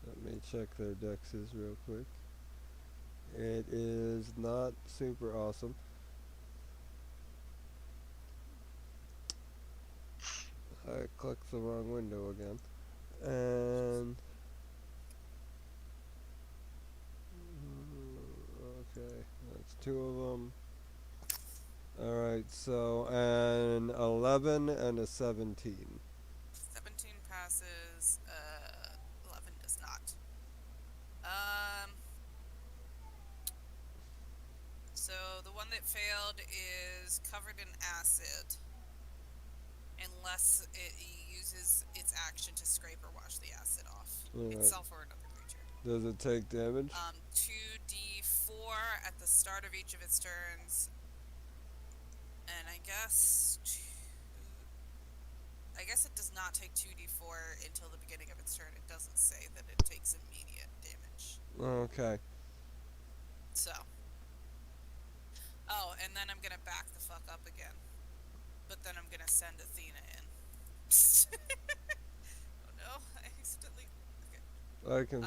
Let me check their dexes real quick. It is not super awesome. I clicked the wrong window again. And okay, that's 2 of them. Alright, so an 11 and a 17. 17 passes. 11 does not. So the one that failed is covered in acid, unless it uses its action to scrape or wash the acid off Alright. itself or another creature. Does it take damage? 2d4 at the start of each of its turns, and I guess it does not take 2d4 until the beginning of its turn. It doesn't say that it takes immediate damage. Okay. So. Oh, and then I'm gonna back the fuck up again. But then I'm gonna send Athena in. Oh no, I accidentally. Okay. I can.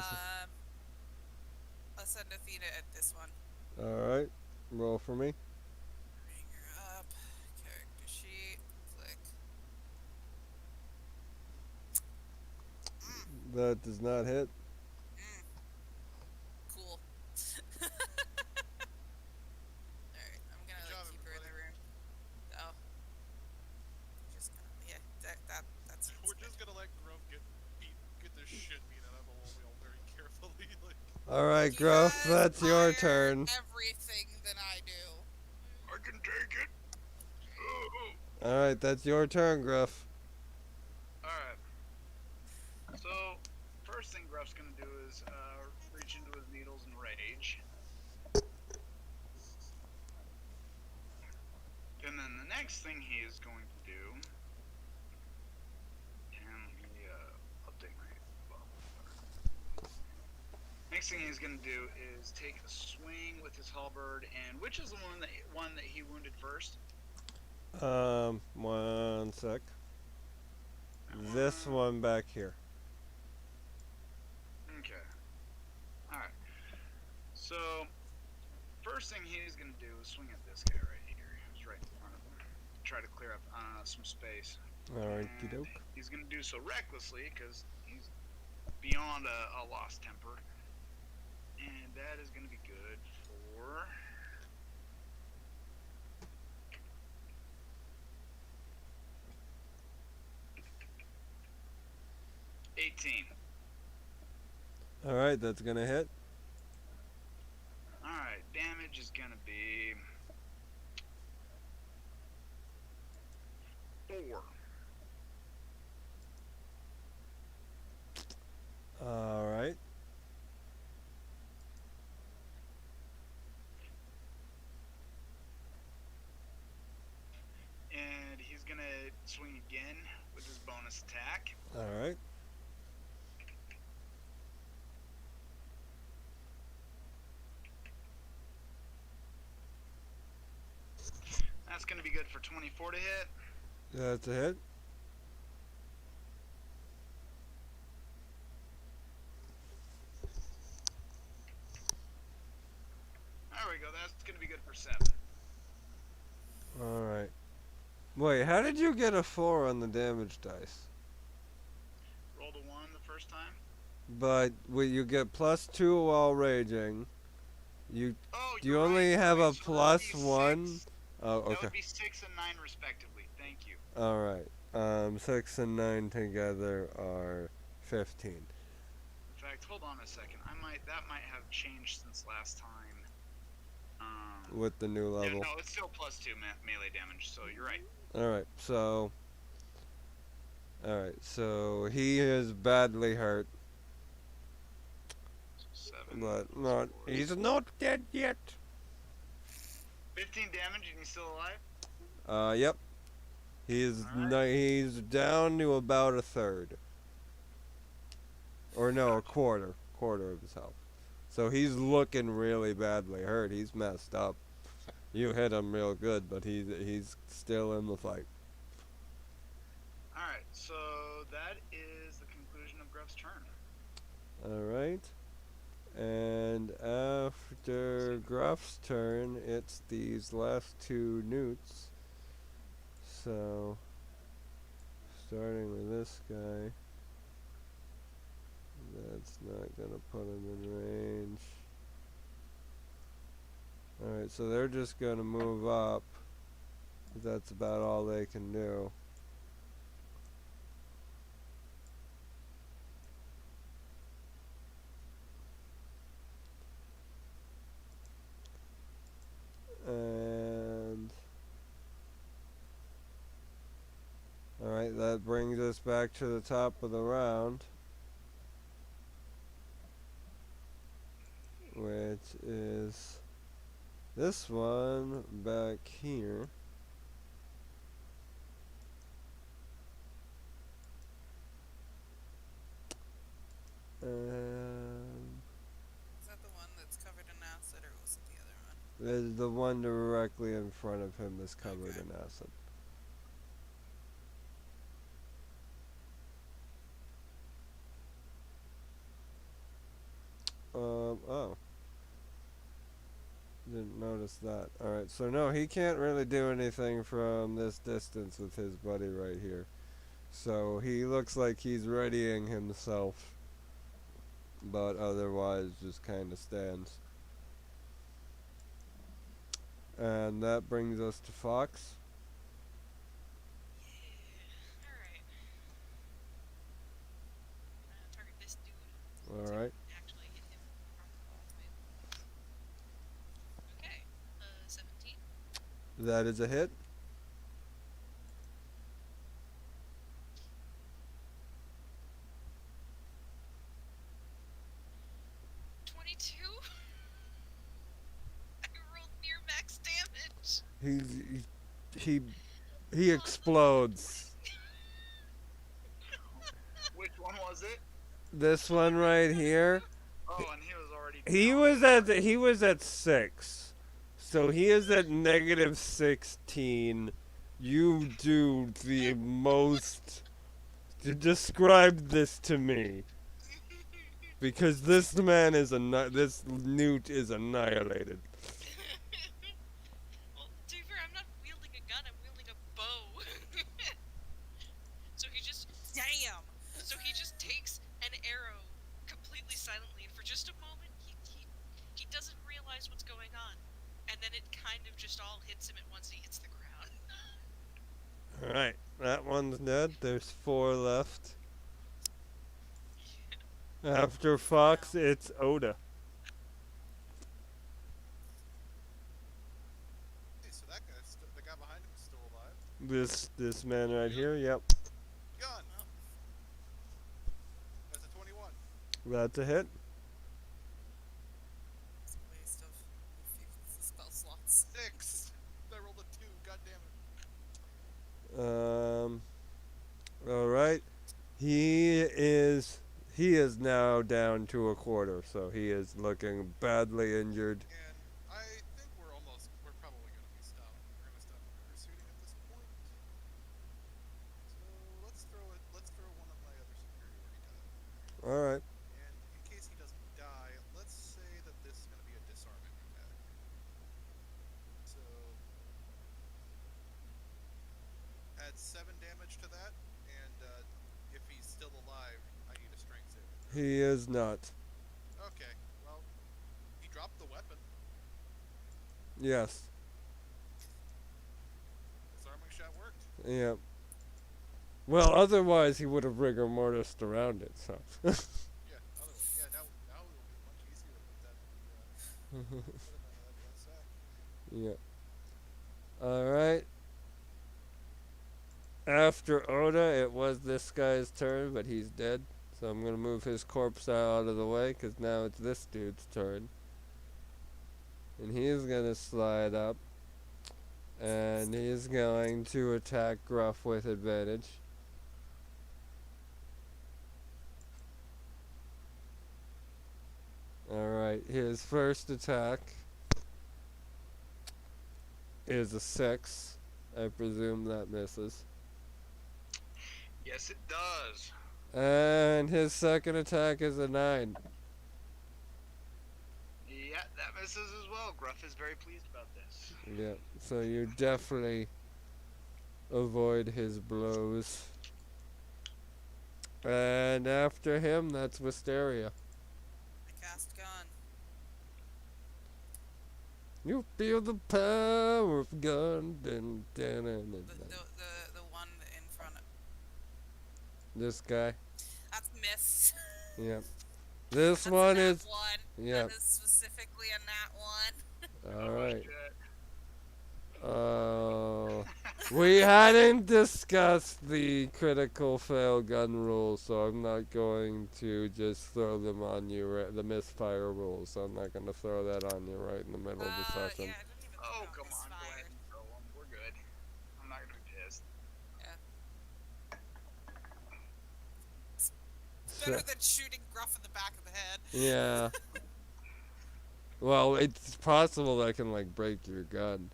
I'll send Athena at this one. Alright. Roll for me. Bring her up. Character sheet. Click. That does not hit. Cool. Alright, I'm gonna Good job, keep her in the room. Oh. Just gonna, that seems We're good. just gonna let Gruff get the shit beat out of him while we all very carefully like. Alright, He Gruff, has that's your higher turn. Everything than I do. I can take it. Alright, that's your turn, Gruff. Alright. So, first thing Gruff Gruff's gonna do is reach into his needles and rage. And then the next thing he is going to do, and let me update my next thing he's going to do is take a swing with his halberd. And which is the one that he wounded first? 1 sec. This one back here. Okay. Alright. So, first thing he's going to do is swing at this guy right here. He's right in front of him. Try to clear up some space. Alright, And doke. he's going to do so recklessly because he's beyond a lost temper. And that is going to be good for... Alright, that's gonna hit. Alright, damage is gonna be 4. Alright. And he's gonna swing again with his bonus attack. Alright. That's gonna be good for 24 to hit. That's a hit. There we go, that's gonna be good for 7. Alright. Wait, how did you get a 4 on the damage dice? Rolled a 1 the first time. But you get +2 while raging. You Oh, you you're only right. have a So that would be +1. 6. Oh, That okay. would be 6 and 9 respectively. Thank you. Alright. 6 and 9 together are 15. In fact, hold on a second. That might have changed since last time. With the new Yeah, level. no, it's still +2 melee damage, so you're right. Alright, so... Alright, so he is badly hurt. 7. But not... He's not dead yet! 15 damage and he's still alive? Yep. He's he's down to about a third. Or no, a quarter. Quarter of his health. So he's looking really badly hurt. He's messed up. You hit him real good, but he's still in the fight. Alright, so that is the conclusion of Gruff's turn. Alright. And after Gruff's turn, it's these last 2 newts. So, starting with this guy. That's not gonna put him in range. Alright, so they're just gonna move up. That's about all they can do. And alright, that brings us back to the top of the round, which is this one back here. Is that the one that's covered in acid, or was it the other one? The one directly in front of him is covered Okay. in acid. Oh. Didn't notice that. Alright, so no, he can't really do anything from this distance with his buddy right here. So he looks like he's readying himself, but otherwise just kind of stands. And that brings us to Fox. Yeah. Alright. Target this dude. Alright. Actually hit him from the move. Okay. 17. That is a hit. 22? I rolled near max damage. He explodes. Which one was it? This one right here. Oh, and he was already. He was at 6. So he is at negative 16. You do the most describe this to me. Because this man is this newt is annihilated. Well, to be fair, I'm not wielding a gun, I'm wielding a bow. So he just Damn! takes an arrow completely silently, and for just a moment, he doesn't realize what's going on. And then it kind of just all hits him at once and he hits the ground. Alright, that one's dead. There's 4 left. After Fox, it's Oda. Hey, so that guy, the guy behind him is still alive. This man right here, yep. Gun. That's a 21. That's a hit. It's a waste of a few spell slots. 6. I rolled a 2. God damn it. Alright. He is now down to a quarter, so he is looking badly injured. And I think we're probably going to be stopped. We're going to stop pursuing at this point. So let's throw one of my other superiority die. Alright. And in case he doesn't die, let's say that this is going to be a disarming attack. So add 7 damage to that, and if he's still alive, I need a strength save. He is not. Okay, well, he dropped the weapon. Yes. Disarming shot worked. Yep. Well, otherwise he would have rigor mortis around it, so. Yeah, now it will be much easier to put that in the, put him in that sack. Yep. Alright. After Oda, it was this guy's turn, but he's dead. So I'm going to move his corpse out of the way, because now it's this dude's turn. And he's going to slide up. And he's going to attack Gruff with advantage. Alright, his first attack is a 6. I presume that misses. Yes, it does. And his second attack is a 9. Yeah, that misses as well. Gruff is very pleased about this. Yeah, so you definitely avoid his blows. And after him, that's Wisteria. I cast gun. You feel the power of gun. Dun, dun, dun, dun, The dun. one in front of. This guy. That's miss. Yep. This That's a one nat is. one. Yep. That is specifically a nat 1. Alright. Shit. Oh. We hadn't discussed the critical fail gun rules, so I'm not going to just throw them on you, the misfire rules. So I'm not going to throw that on you right in the middle of the Yeah, I session. didn't even think Oh, about come on. Go ahead misfired. and throw him. We're good. I'm not gonna be pissed. So- Better than shooting Gruff in the back of the head. yeah. Well, it's possible that I can like break your gun.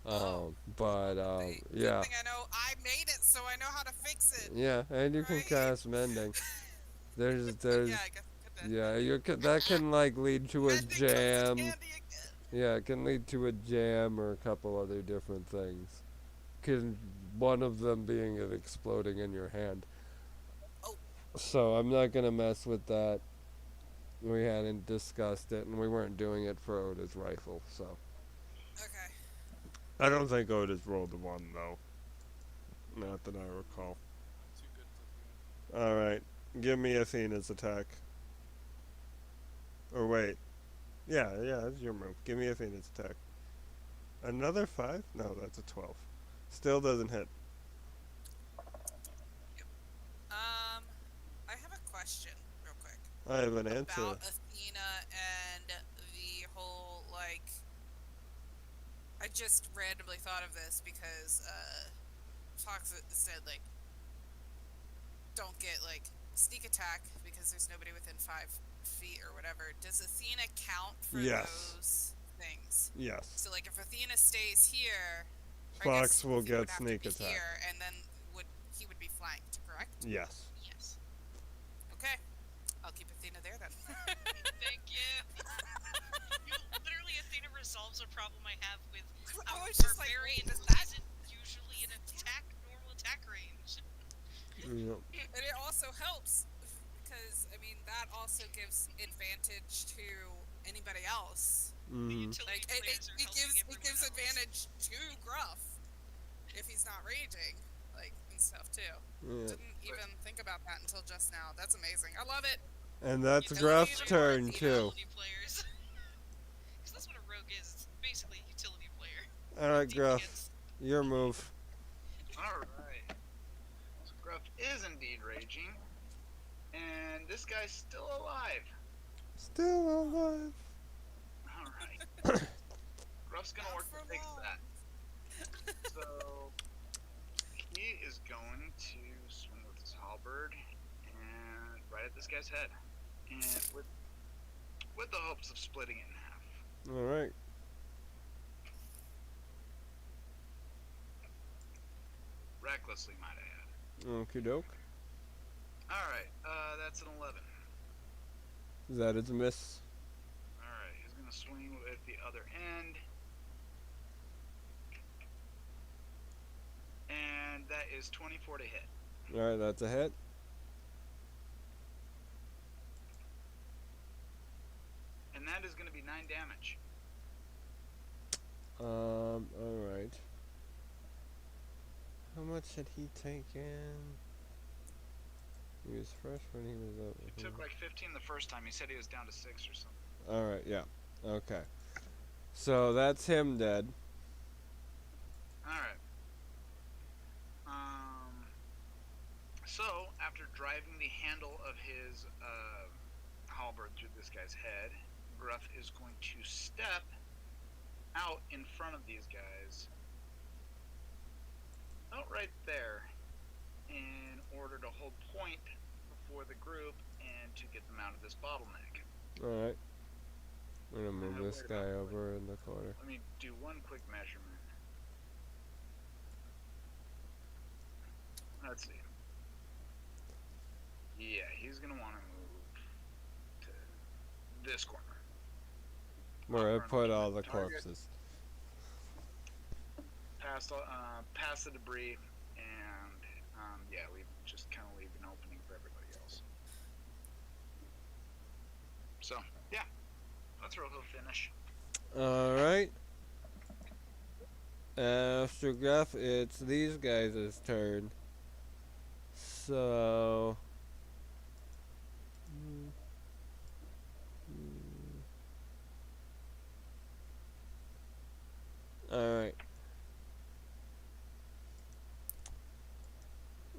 But Good yeah. thing I know I made it, so I know how to fix it. Yeah, and you can Right. cast mending. There's Yeah, I guess I could. yeah, that can like lead to a Mending comes in jam. handy again. Yeah, it can lead to a jam or a couple other different things. One of them being it exploding in your hand. Oh. So I'm not gonna mess with that. We hadn't discussed it, and we weren't doing it for Oda's rifle, so. Okay. I don't think Oda's rolled a 1, though. Not that I recall. Too good to Alright, give me Athena's attack. Or wait. Yeah, that's your move. Give me Athena's attack. Another 5? No, that's a 12. Still doesn't hit. I have a question, real quick, I have an answer. about Athena just randomly thought of this because Fox said like don't get like sneak attack because there's nobody within 5 feet or whatever. Does Athena count for Yes. those things? Yes. So like if Athena stays here, I Fox guess will Athena get would have sneak to be attack. here, and then he would be flanked, correct? Yes. Yes. Okay, I'll keep Athena there then. Thank you. You literally, Athena resolves a problem I have with I our was just like, barbarian wait, does who that- isn't usually in normal attack range. Yep. And it also helps because I mean that also gives advantage to anybody else. Mm-hmm. Utility Like players are helping it everyone gives else. advantage to Gruff if he's not raging, like and stuff too. Yeah. Didn't even think about that until just now. That's amazing. I love it. And that's Utility Gruff's players turn are too. Utility players. Because that's what a rogue is. It's basically a utility player. All right, Gruff, DPS. your move. Alright. So Gruff is indeed raging. And this guy's still alive. Still alive. Alright. Gruff's gonna Not work for to fix long. that. So he is going to swing with his halberd and right at this guy's head. And with the hopes of splitting it in half. All right. Recklessly, might I add. Okie doke. Alright, that's an 11. That is a miss. Alright, he's gonna swing with the other end. And that is 24 to hit. All right, that's a hit. And that is gonna be 9 damage. All right. How much had he taken? He was fresh when he was up. He took like 15 the first time. He said he was down to 6 or something. All right, yeah. Okay. So that's him dead. Alright. So, after driving the handle of his halberd through this guy's head, Gruff is going to step out in front of these guys. Out right there. In order to hold point before the group and to get them out of this bottleneck. All right. I'm gonna move this wait guy about over in the corner. Let me do one quick measurement. Let's see. Yeah, he's gonna want to move to this corner. Where I Upper put all the target. corpses. Past the debris, and yeah, we just kind of leave an opening for everybody else. So yeah, that's where he'll finish. All right. After Gruff, it's these guys' turn. So. All right.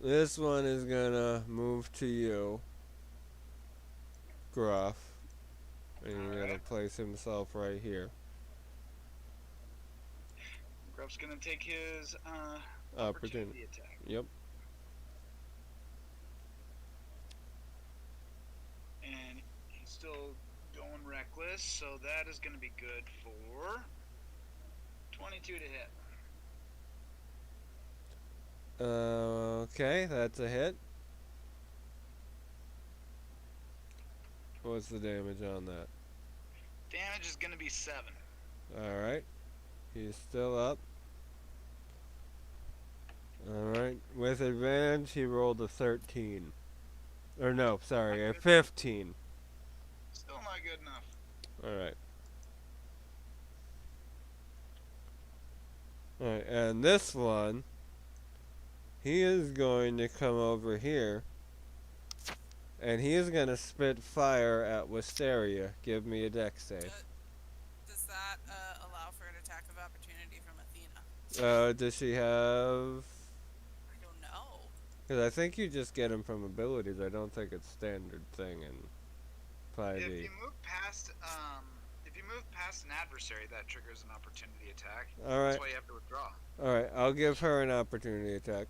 This one is gonna move to you, Gruff, and you're gonna Alright. place himself right here. Gruff's gonna take his Opportunity. opportunity attack. Yep. And he's still going reckless, so that is going to be good for 22 to hit. Okay, that's a hit. What's the damage on that? Damage is going to be 7. Alright. He's still up. Alright. With advantage, he rolled a 13. Or no, sorry, a 15. Still not good enough. Alright. Alright, and this one, he is going to come over here, and he is going to spit fire at Wisteria. Give me a dex save. Does that allow for an attack of opportunity from Athena? Does she have... I don't know. Because I think you just get them from abilities. I don't think it's standard thing in 5e. If you move move past an adversary, that triggers an opportunity attack. All right. That's why you have to withdraw. All right. I'll give her an opportunity attack.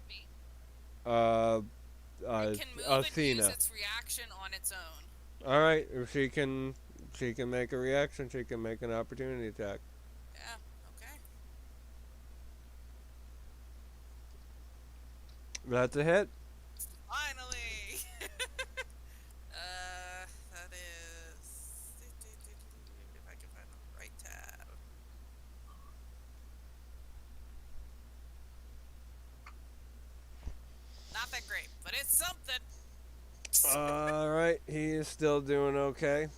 Me? Uh, It can move and Athena. use its reaction on its own. All right. If she can make a reaction. She can make an opportunity attack. Yeah, okay. That's a hit. Finally! That is... If I can find the right tab. Not that great, but it's something! All right. He is still doing okay.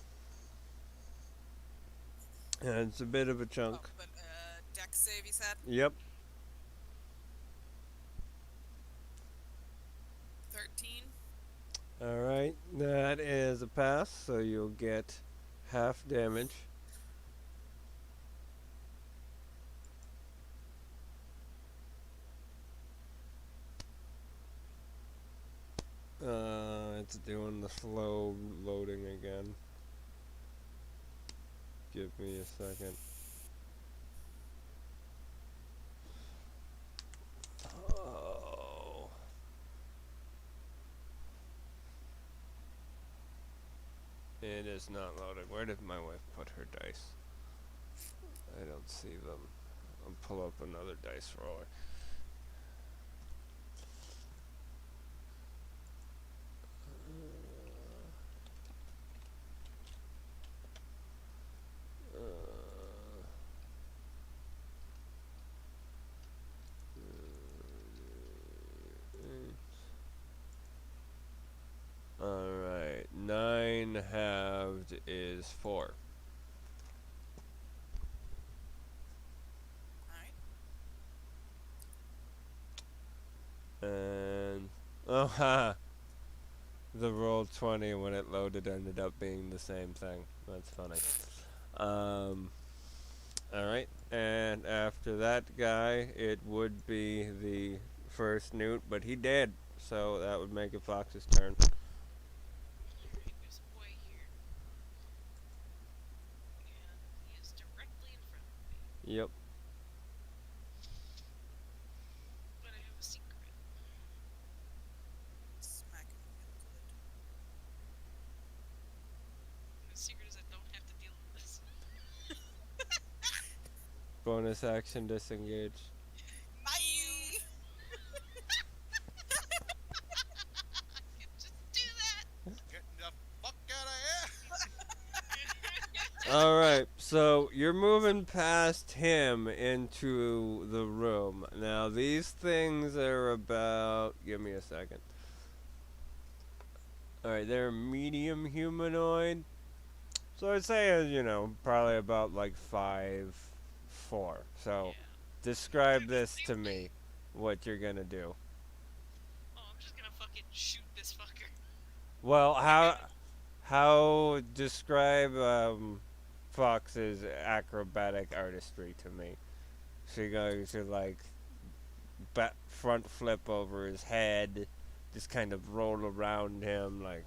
And it's a bit of a chunk. Oh, but, dex save, you said? Yep. 13. All right. That is a pass, so you'll get half damage. It's doing the slow loading again. Give me a second. Oh. It is not loading. Where did my wife put her dice? I don't see them. I'll pull up another dice roller. Alright, 9 halved is 4. Alright. And, oh ha! The roll 20 when it loaded ended up being the same thing. That's funny. Alright, and after that guy, it would be the first Newt, but he did, so that would make it Fox's turn. Alright, there's a boy here. And he is directly in front of me. Yep. But I have a secret. Smack him real good. And the secret is I don't have to deal with this. Bonus action disengage. Bye! I can just do that! Get the fuck out of here! Alright, so you're moving past him into the room. Now, these things are about. Give me a second. Alright, they're medium humanoid. So I'd say, probably about like 5'4". So Yeah. describe this to me, what you're gonna do. Oh, I'm just gonna fucking shoot this fucker. Well, how describe Fox's acrobatic artistry to me? She goes to like front flip over his head, just kind of roll around him like.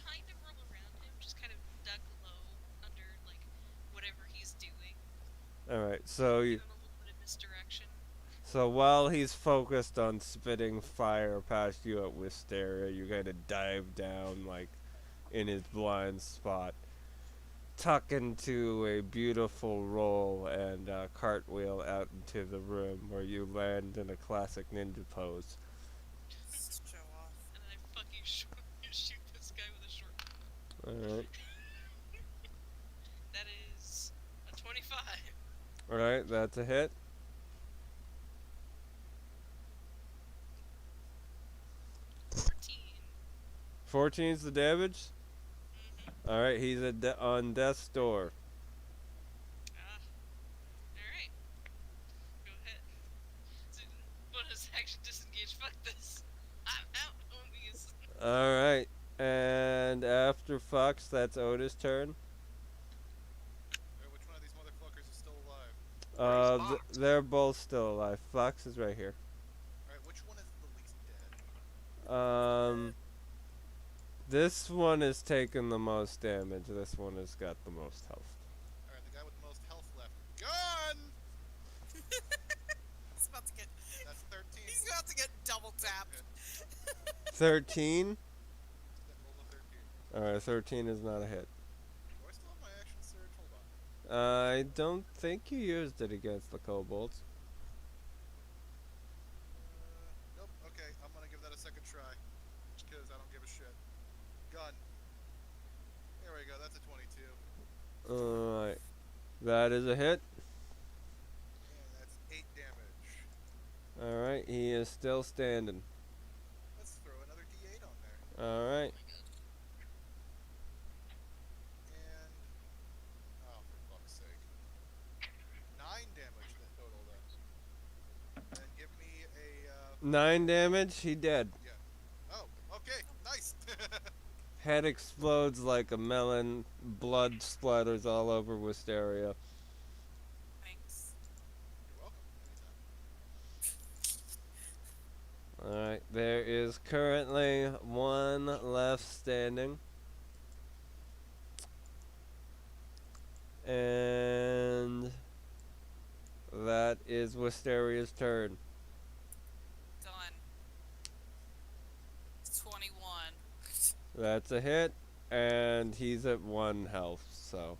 Kind of roll around him, just kind of duck low under, like, whatever he's doing. All right, so Give him a little bit of misdirection. So while he's focused on spitting fire past you at Wisteria, you kind of dive down, like, in his blind spot, tuck into a beautiful roll, and cartwheel out into the room, where you land in a classic ninja pose. Show off. And then I fucking shoot this guy with a short. Alright. That is a 25. Alright, that's a hit. $14. 14's the damage? Alright, he's on death's door. Alright. Go ahead. So, bonus action disengage. Fuck this. I'm out, homies. Alright, and after Fox, that's Otis' turn. Wait, which one of these motherfuckers is still alive? Where's Fox? They're both still alive. Fox is right here. Alright, which one is the least dead? This one is taking the most damage. This one has got the most health. Alright, the guy with the most health left. Gun! He's about to get. That's 13. He's about to get double tapped. 13? That rolled a 13. Alright, 13 is not a hit. Do I still have my action surge? Hold on. I don't think you used it against the kobolds. Nope. Okay, I'm gonna give that a second try. Just because I don't give a shit. Gun. There we go, that's a 22. Alright. That is a hit. And that's 8 damage. Alright, he is still standing. Let's throw another d8 on there. Alright. And. Oh, for fuck's sake. 9 damage that total then. And give me a. 9 damage, he dead. Oh, okay, nice! Head explodes like a melon. Blood splatters all over Wisteria. Thanks. You're welcome. Anytime. Alright, there is currently one left standing. And that is Wisteria's turn. Done. It's 21. That's a hit, and he's at 1 health, so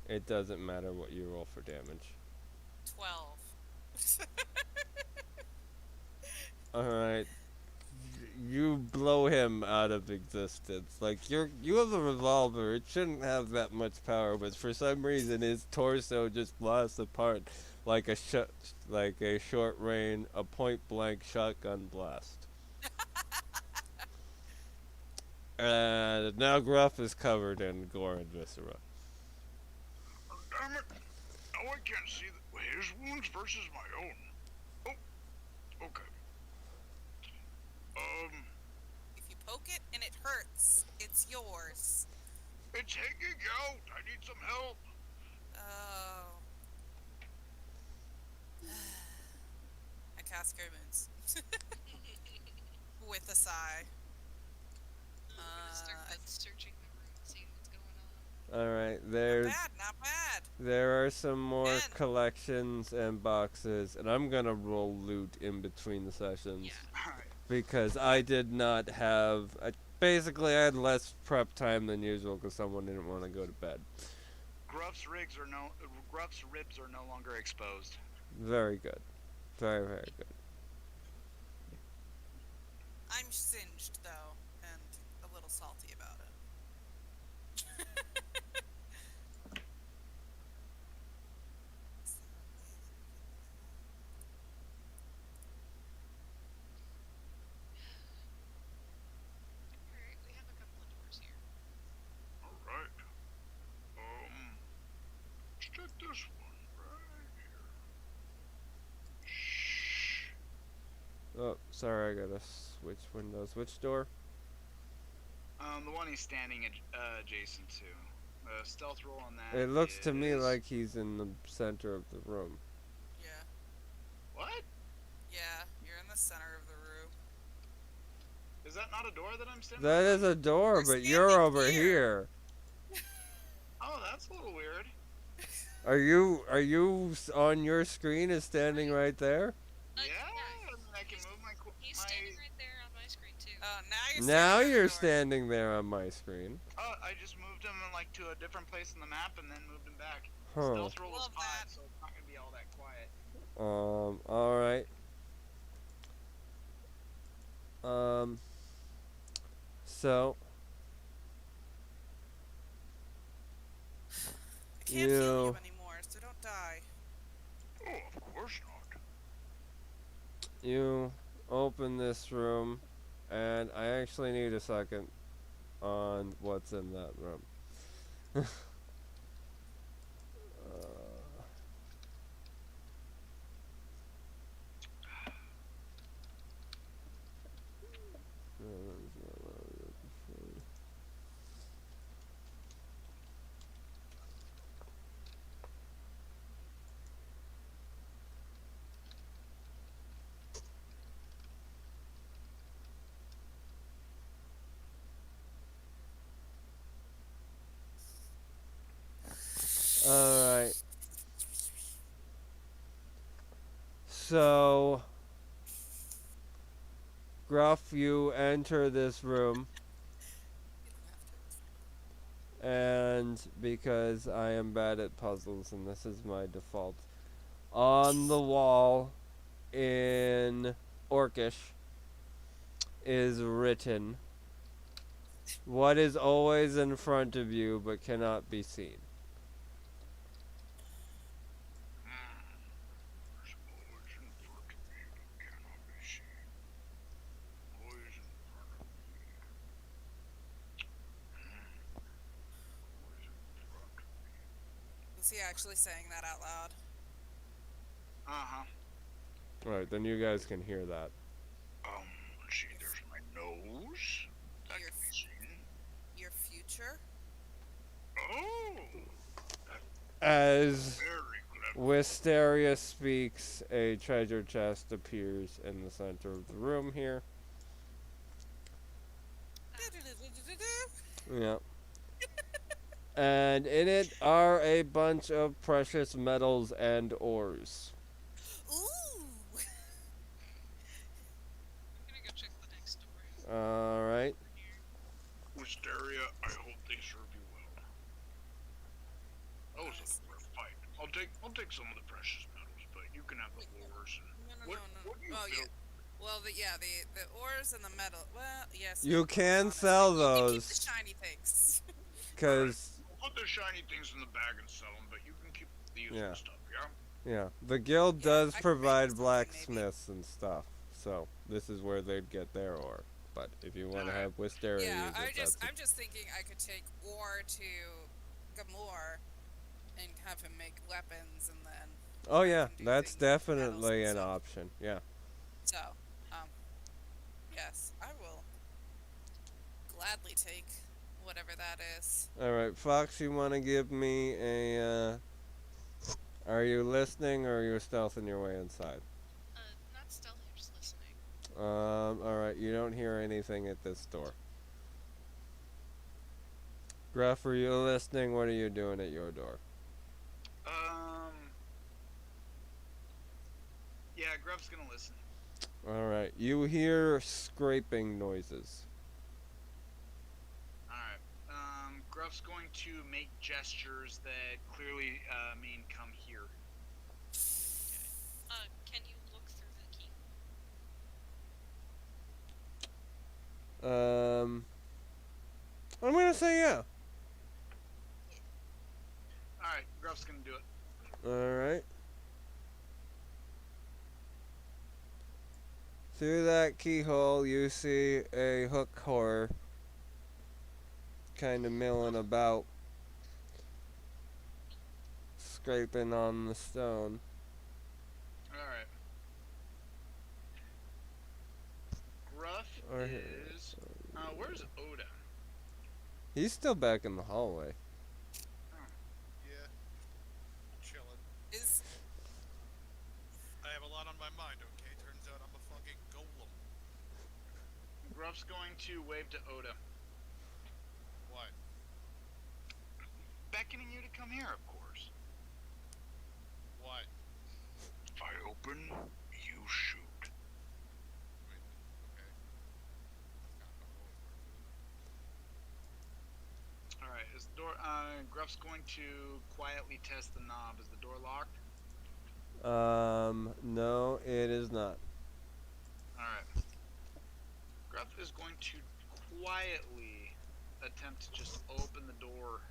it doesn't matter what you roll for damage. 12. Alright. You blow him out of existence. Like, you have a revolver, it shouldn't have that much power, but for some reason his torso just blasts apart like a short range, a point blank shotgun blast. And now Gruff is covered in gore and viscera. Damn it! Now I can't see his wounds versus my own. Oh, okay. If you poke it and it hurts, it's yours. It's hanging out. I need some help. Oh. I cast Cure Wounds. With a sigh. I'm gonna start searching the room, seeing what's going on. Alright, Not bad. there are some more 10. collections and boxes, and I'm gonna roll loot in between the sessions. Yeah. Alright. Because I did not have. Basically, I had less prep time than usual because someone didn't want to go to bed. Gruff's ribs are no longer exposed. Very good. Very, very good. I'm singed, though, and a little salty about it. Alright, we have a couple of doors here. Alright. Let's check this one right here. Shh. Oh, sorry, I gotta switch windows. Which door? The one he's standing adjacent to. The stealth roll on that. It looks to me is- like he's in the center of the room. Yeah. What? Yeah, you're in the center of the room. Is that not a door that I'm standing? That is a door, We're but you're standing over here. here. Oh, that's a little weird. Are you on your screen is standing right there? Yeah, I mean, I can move my. He's standing right there on my screen too. Oh, now you're Now standing you're at the door. standing there on my screen. Oh, I just moved him like to a different place in the map and then moved him back. Huh. Stealth roll is Love 5, that. so it's not gonna be all that quiet. Alright. So, I can't heal you anymore, so don't die. Oh, of course not. you open this room, and I actually need a second on what's in that room. So, Gruff, you enter this room, You don't have to. It's fine. and because I am bad at puzzles and this is my default, on the wall in Orcish is written, "What is always in front of you but cannot be seen?" There's always in front of me, but cannot be seen. Always in front of me. Always in front of me. Was he actually saying that out loud? Uh-huh. Alright, then you guys can hear that. Let's see, there's my nose. That Your can be seen. Your future? Oh! As Very clever. Wisteria speaks, a treasure chest appears in the center of the room here. Yep. And in it are a bunch of precious metals and ores. Ooh! I'm gonna go check the next door. Alright. Wisteria, I hope they serve you well. That was a rough fight. I'll take some of the precious metals, but you can have the ores. No, no, What- no, no. what do you Oh, feel- yeah. Well, the ores and the metal. Well, yes. You can honestly. sell You can keep those. the shiny things. Because, Put the shiny things in the bag and sell them, but you can keep the useful Yeah. stuff, yeah? yeah, the guild Yeah, does I can make provide something, maybe. blacksmiths and stuff. So, this is where they'd get their ore. But if you want to Alright. have Wisteria Yeah, use it, I'm just thinking I could take ore to Gamor and have him make weapons, and then Oh yeah, can do that's things with metals definitely and an stuff. option. Yeah. so, yes, I will gladly take whatever that is. Alright, Fox, you want to give me a, are you listening or are you stealthing your way inside? Not stealthy, I'm just listening. Alright, you don't hear anything at this door. Gruff, are you listening? What are you doing at your door? Yeah, Gruff's gonna listen. Alright, you hear scraping noises. Alright. Gruff's going to make gestures that clearly mean come here. Can you look through the key? I'm gonna say yeah. Alright, Gruff's gonna do it. Alright. Through that keyhole, you see a hook horror kind of milling about, scraping on the stone. Alright. Gruff Or- is. Where's Oda? He's still back in the hallway. Yeah. Chilling. Is I have a lot on my mind, okay? Turns out I'm a fucking golem. Gruff's going to wave to Oda, What? beckoning you to come here, of course. What? If I open, you shoot. Wait, okay. That's kind of how it always works, isn't it? Alright, is the door. Gruff's going to quietly test the knob. Is the door locked? No, it is not. Alright. Gruff is going to quietly attempt to just open the door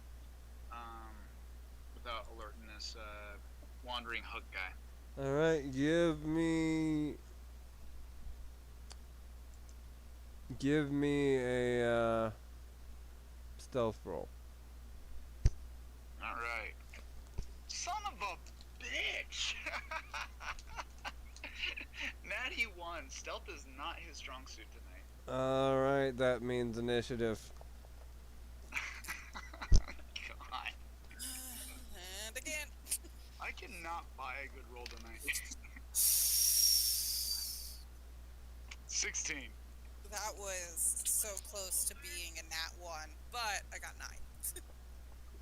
without alerting this wandering hook guy. Alright, give me a, stealth roll. Alright. Son of a bitch! Natty 1. Stealth is not his strong suit tonight. Alright, that means initiative. God. and again. I cannot buy a good roll tonight. 16. That was so close to being a nat 1, but I got 9.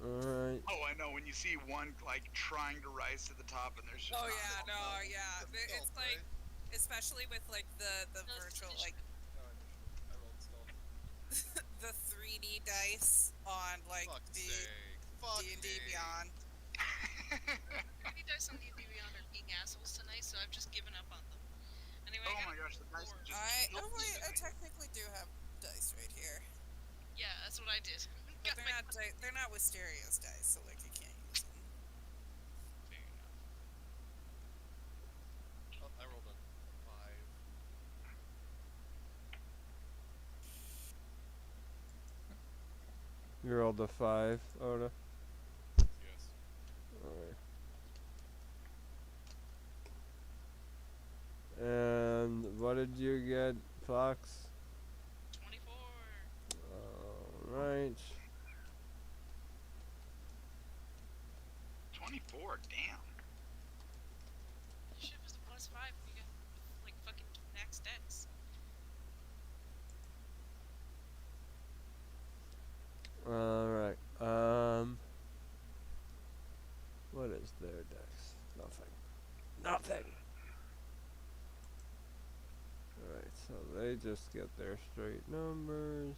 Alright. Oh, I know. When you see one like trying to rise to the top, and there's just Oh not yeah, enough. no, yeah. It's Stealth, like, right? especially with like the No, it's virtual initiative. like No, initiative. I rolled stealth. the 3D dice on like Fuck's the sake. Fuck D&D me. Beyond. You guys on D&D Beyond are being assholes tonight, so I've just given up on them. Anyway, Oh I my got gosh, the dice four. just Oh killed wait, I me. technically do have dice right here, Yeah, that's what I did. but Got my- they're not Wisteria's dice, so like I can't use them. Fair enough. Oh, I rolled a 5. You rolled a 5, Oda. Yes. Alright. And what did you get, Fox? 24. Alright. 24. Damn. Shit was a +5 when you got like fucking max dex. Alright. What is their dex? Nothing. Nothing! Alright, so they just get their straight numbers.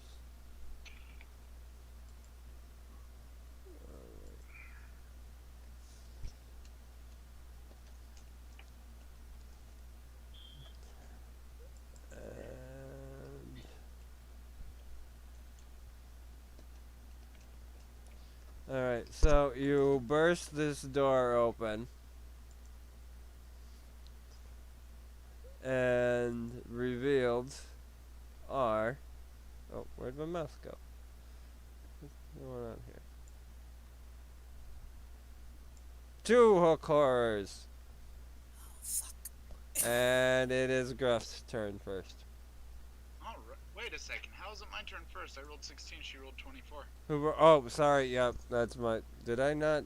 And alright, so you burst this door open. And revealed are... Oh, where'd my mouse go? What's going on here? 2 hook horrors! Oh fuck. And it is Gruff's turn first. All right. Wait a second. How is it my turn first? I rolled 16. She rolled 24. Oh, sorry, yep, that's my... Did I not...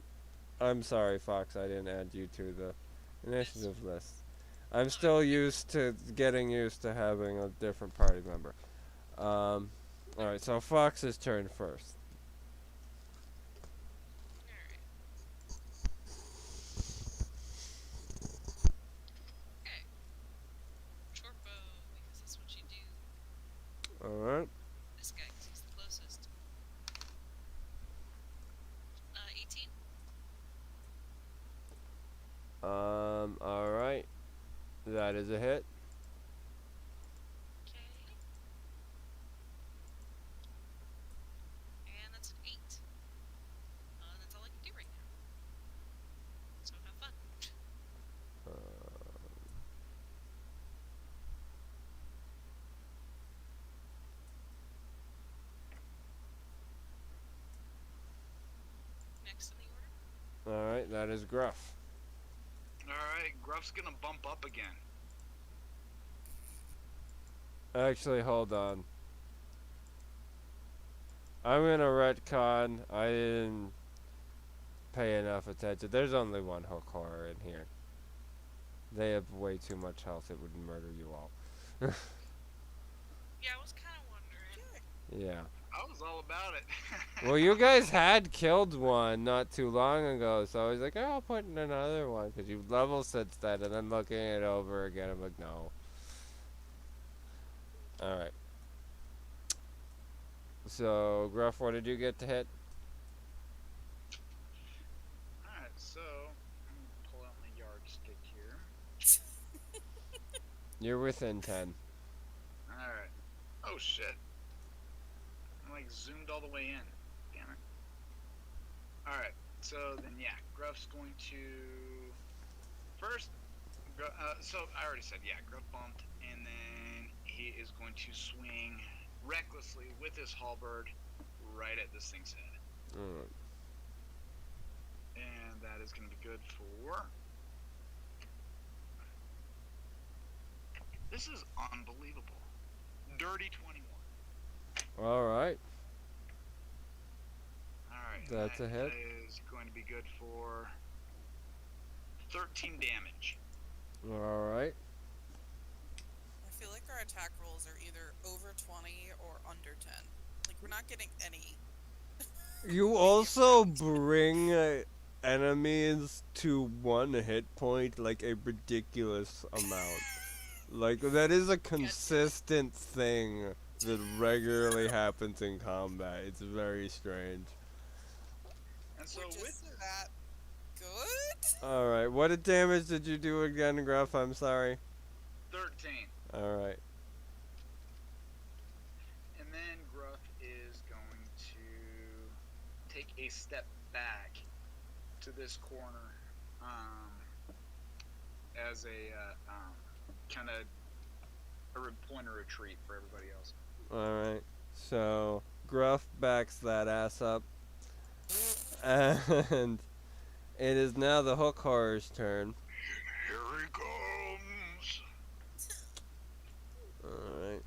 I'm sorry, Fox, I didn't add you to the initiative list. I'm still getting used to having a different party member. Alright, so Fox's turn first. Alright. Okay. Short bow, because that's what you do. Alright. This guy, because he's the closest. 18. Alright. That is a hit. Okay. And that's an 8. That's all I can do right now. So have fun. Next in the order. Alright, that is Gruff. All right. Gruff's gonna bump up again. Actually, hold on. I'm gonna retcon. I didn't pay enough attention. There's only one hook horror in here. They have way too much health. It would murder you all. Yeah, I was kind of wondering. Yeah. I was all about it. Well, you guys had killed one not too long ago, so I was like, oh, I'll put in another one, because you've leveled since then, and then looking it over again, I'm like, no. Alright. So, Gruff, what did you get to hit? All right. So I'm gonna pull out my yardstick here. You're within 10. All right. Oh shit. I'm like zoomed all the way in. Damn it. All right. So then, yeah, Gruff's going to first. So I already said, yeah, Gruff bumped, and then he is going to swing recklessly with his halberd right at this thing's head, Alright. and that is going to be good for. This is unbelievable. Dirty 21. Alright. Alright. That's a hit. That is going to be good for 13 damage. Alright. I feel like our attack rolls are either over 20 or under 10. Like we're not getting any. You also bring enemies to 1 hit point like a ridiculous amount. Like, that is a consistent thing that regularly happens in combat. It's very strange. And so Which with is that good? Alright, what damage did you do again, Gruff? I'm sorry. 13, Alright. and then Gruff is going to take a step back to this corner, as a kind of a point of retreat for everybody else. Alright. So, Gruff backs that ass up. And it is now the Hook Horror's turn. Here he comes. Alright.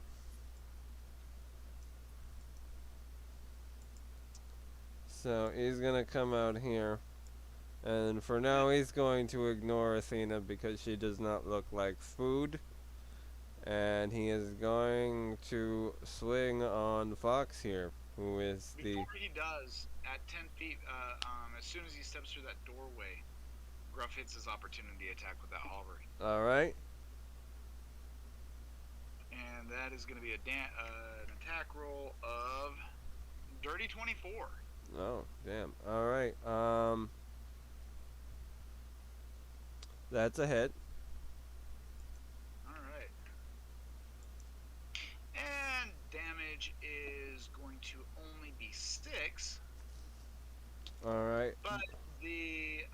So he's gonna come out here. And for now he's going to ignore Athena because she does not look like food. And he is going to swing on Fox here, who is the... Before he does, at 10 feet, as soon as he steps through that doorway, Gruff hits his opportunity attack with that halberd. Alright. And that is going to be an attack roll of dirty 24. Oh, damn. Alright. That's a hit. Alright. And damage is going to only be 6. Alright. But the,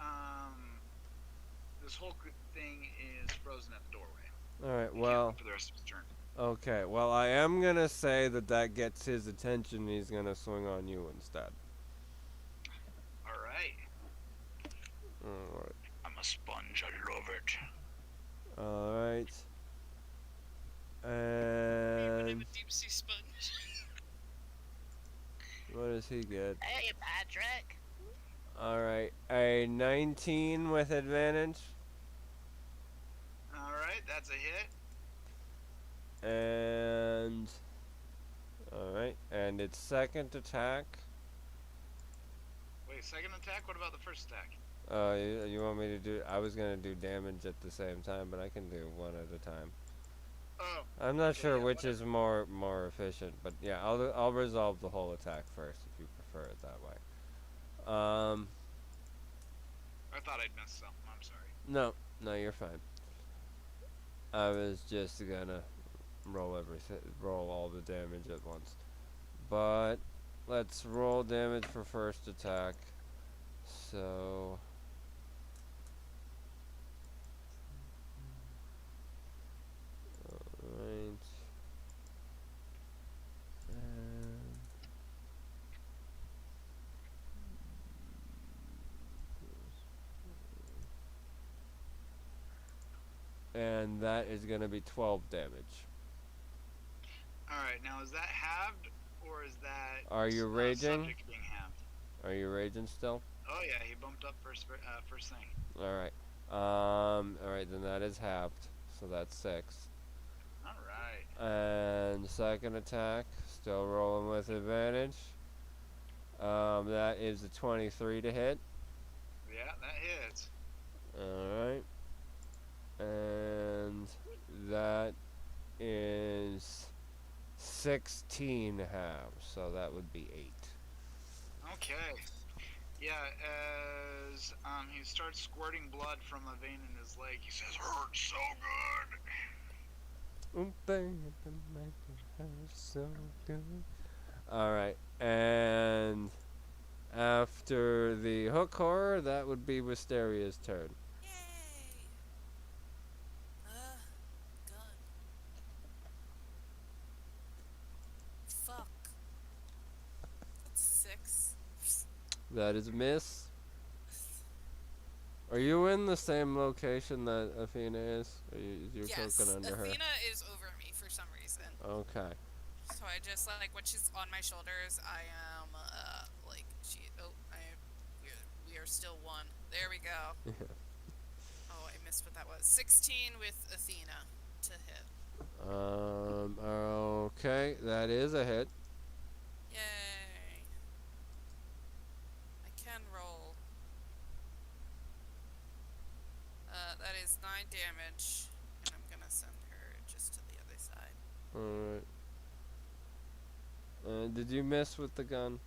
this whole thing is frozen at the doorway. Alright, He can't well... move for the rest of his turn. Okay, well, I am gonna say that that gets his attention and he's gonna swing on you instead. Alright. Alright. I'm a sponge, I love it. Alright. I'm And... a deep sea sponge. what does he get? Hey, Patrick. Alright, a 19 with advantage. Alright, that's a hit. And... alright, and its second attack. Wait, second attack? What about the first attack? You want me to do... I was gonna do damage at the same time, but I can do one at a time. Oh, I'm not okay, sure yeah, which is more efficient, but yeah, I'll resolve the whole attack first if you prefer it that way. I thought I'd messed something. I'm sorry. No, you're fine. I was just gonna roll all the damage at once. But let's roll damage for first attack. So alright. And that is going to be 12 damage. Alright, now is that halved, or is that... Are you raging? Subject being halved? Are you raging still? Oh yeah, he bumped up first thing. Alright. Alright, then that is halved. So that's 6. Alright. And second attack, still rolling with advantage. That is a 23 to hit. Yeah, that hits. Alright. And that is 16 halves, so that would be 8. Okay. Yeah, as he starts squirting blood from a vein in his leg, he says, "Hurts so good." Alright, and after the Hook Horror, that would be Wisteria's turn. Yay! Gun. Fuck. That's 6. That is a miss. Are you in the same location that Athena is? Or you're Yes, cooking under her? Athena is over me for some reason. Okay. So I just like when she's on my shoulders, I am like she. Oh, we are still 1. There we go. Oh, I missed what that was. 16 with Athena to hit. Okay, that is a hit. Yay! Did you miss with the gun?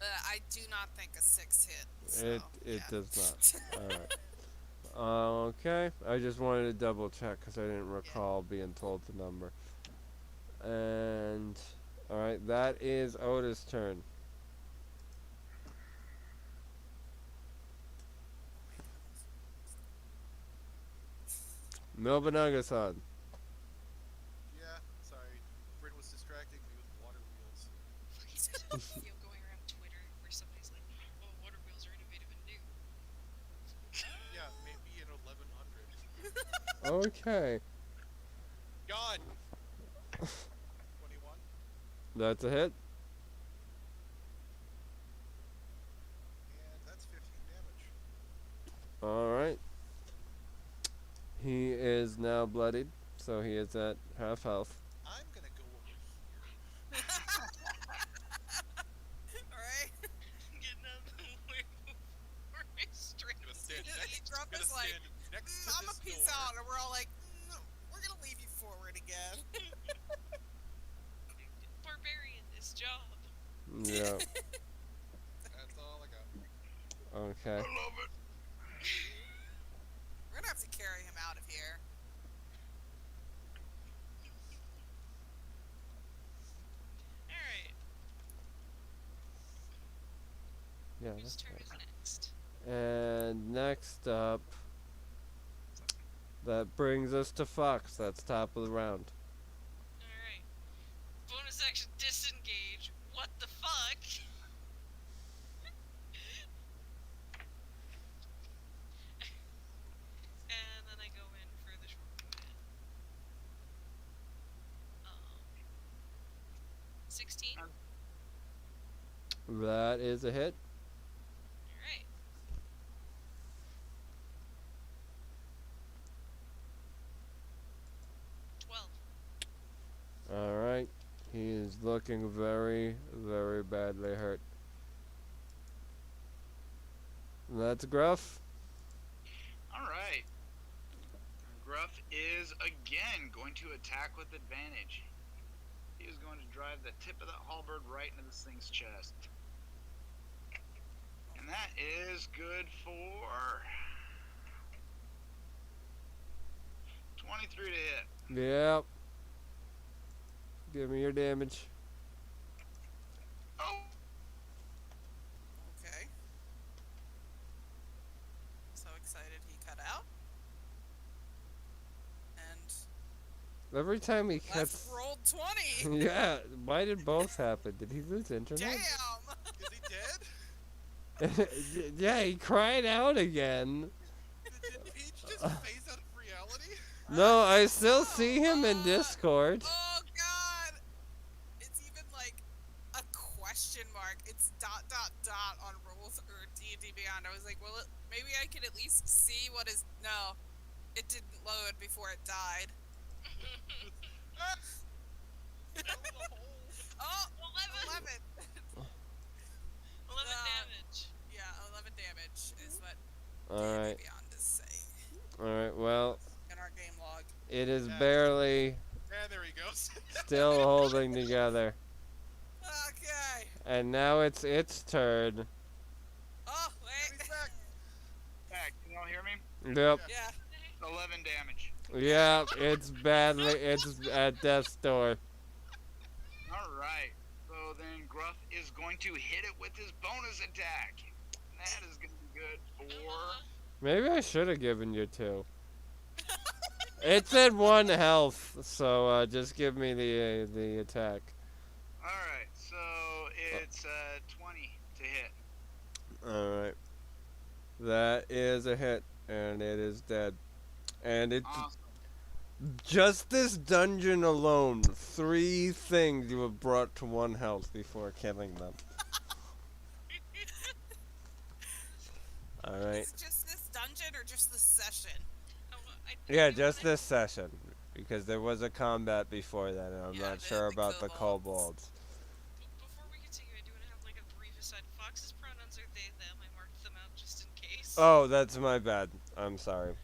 I do not think a 6 hit. So, It yeah. does not. All right. Okay. I just wanted to double check because I didn't recall being told the number. And all right, that is Otis' turn. Nobunaga-san. Yeah, sorry. Bryn was distracting me with water wheels. Video going around Twitter where somebody's like, "Oh, water wheels are innovative and new." Yeah, maybe in 1100. Okay. God! 21. That's a hit. And that's 15 damage. All right. He is now bloodied, so he is at half health. I'm gonna go over here. Alright? Getting out of the way before I straight. Gonna stand He next, dropped gonna us like, stand next to I'm a this peace door. out, and we're all like, we're gonna leave you forward again. Barbarian, this job. Yeah. That's all I got. Okay. I love it. We're gonna have to carry him out of here. Alright, Yeah. whose That's turn right. is next? And next up, that brings us to Fox. That's top of the round. Alright. Bonus action disengage. What the fuck? And then I go in for the short movement. 16? That is a hit. Alright. All right. He is looking very, very badly hurt. That's Gruff. Alright. Gruff is again going to attack with advantage. He is going to drive the tip of that halberd right into this thing's chest. And that is good for 23 to hit. Yep. Give me your damage. Oh! Okay. So excited he cut out. And Every time he left cuts. rolled 20. Yeah. Why did both happen? Did he lose internet? Damn! Is he dead? Yeah, he cried out again. Did Peach just phase out of reality? No, I still see him in Discord. Oh god! It's even like a question mark. It's ... on rules or D&D Beyond. I was like, well, maybe I can at least see what is... No. It didn't load before it died. Ah! Fell in a hole. Oh! 11! 11! 11 damage. Yeah, 11 damage is what Alright. D&D Beyond is saying Alright, well, in our game log. it is Yeah. barely Yeah, there he goes. still holding together. Okay. And now it's its turn. Oh, wait. He's back. Back. Can y'all hear me? Yep. Yeah. 11 damage. Yeah, it's badly. It's at death's door. Alright. So then Gruff is going to hit it with his bonus attack. That is going to be good for... Maybe I should have given you two. It's at 1 health, so just give me the attack. Alright, so it's 20 to hit. Alright. That is a hit, and it is dead. And it's Awesome. just this dungeon alone, 3 things you have brought to 1 health before killing them. Alright. Is it just this dungeon or just this session? Oh, I Yeah, do just wanna- this session. Because there was a combat before that, and I'm Yeah, not the- sure the about the kobolds. kobolds. Before we continue, I do want to have like a brief aside. Fox's pronouns are they, them. I marked them out just in case. Oh, that's my bad. I'm sorry.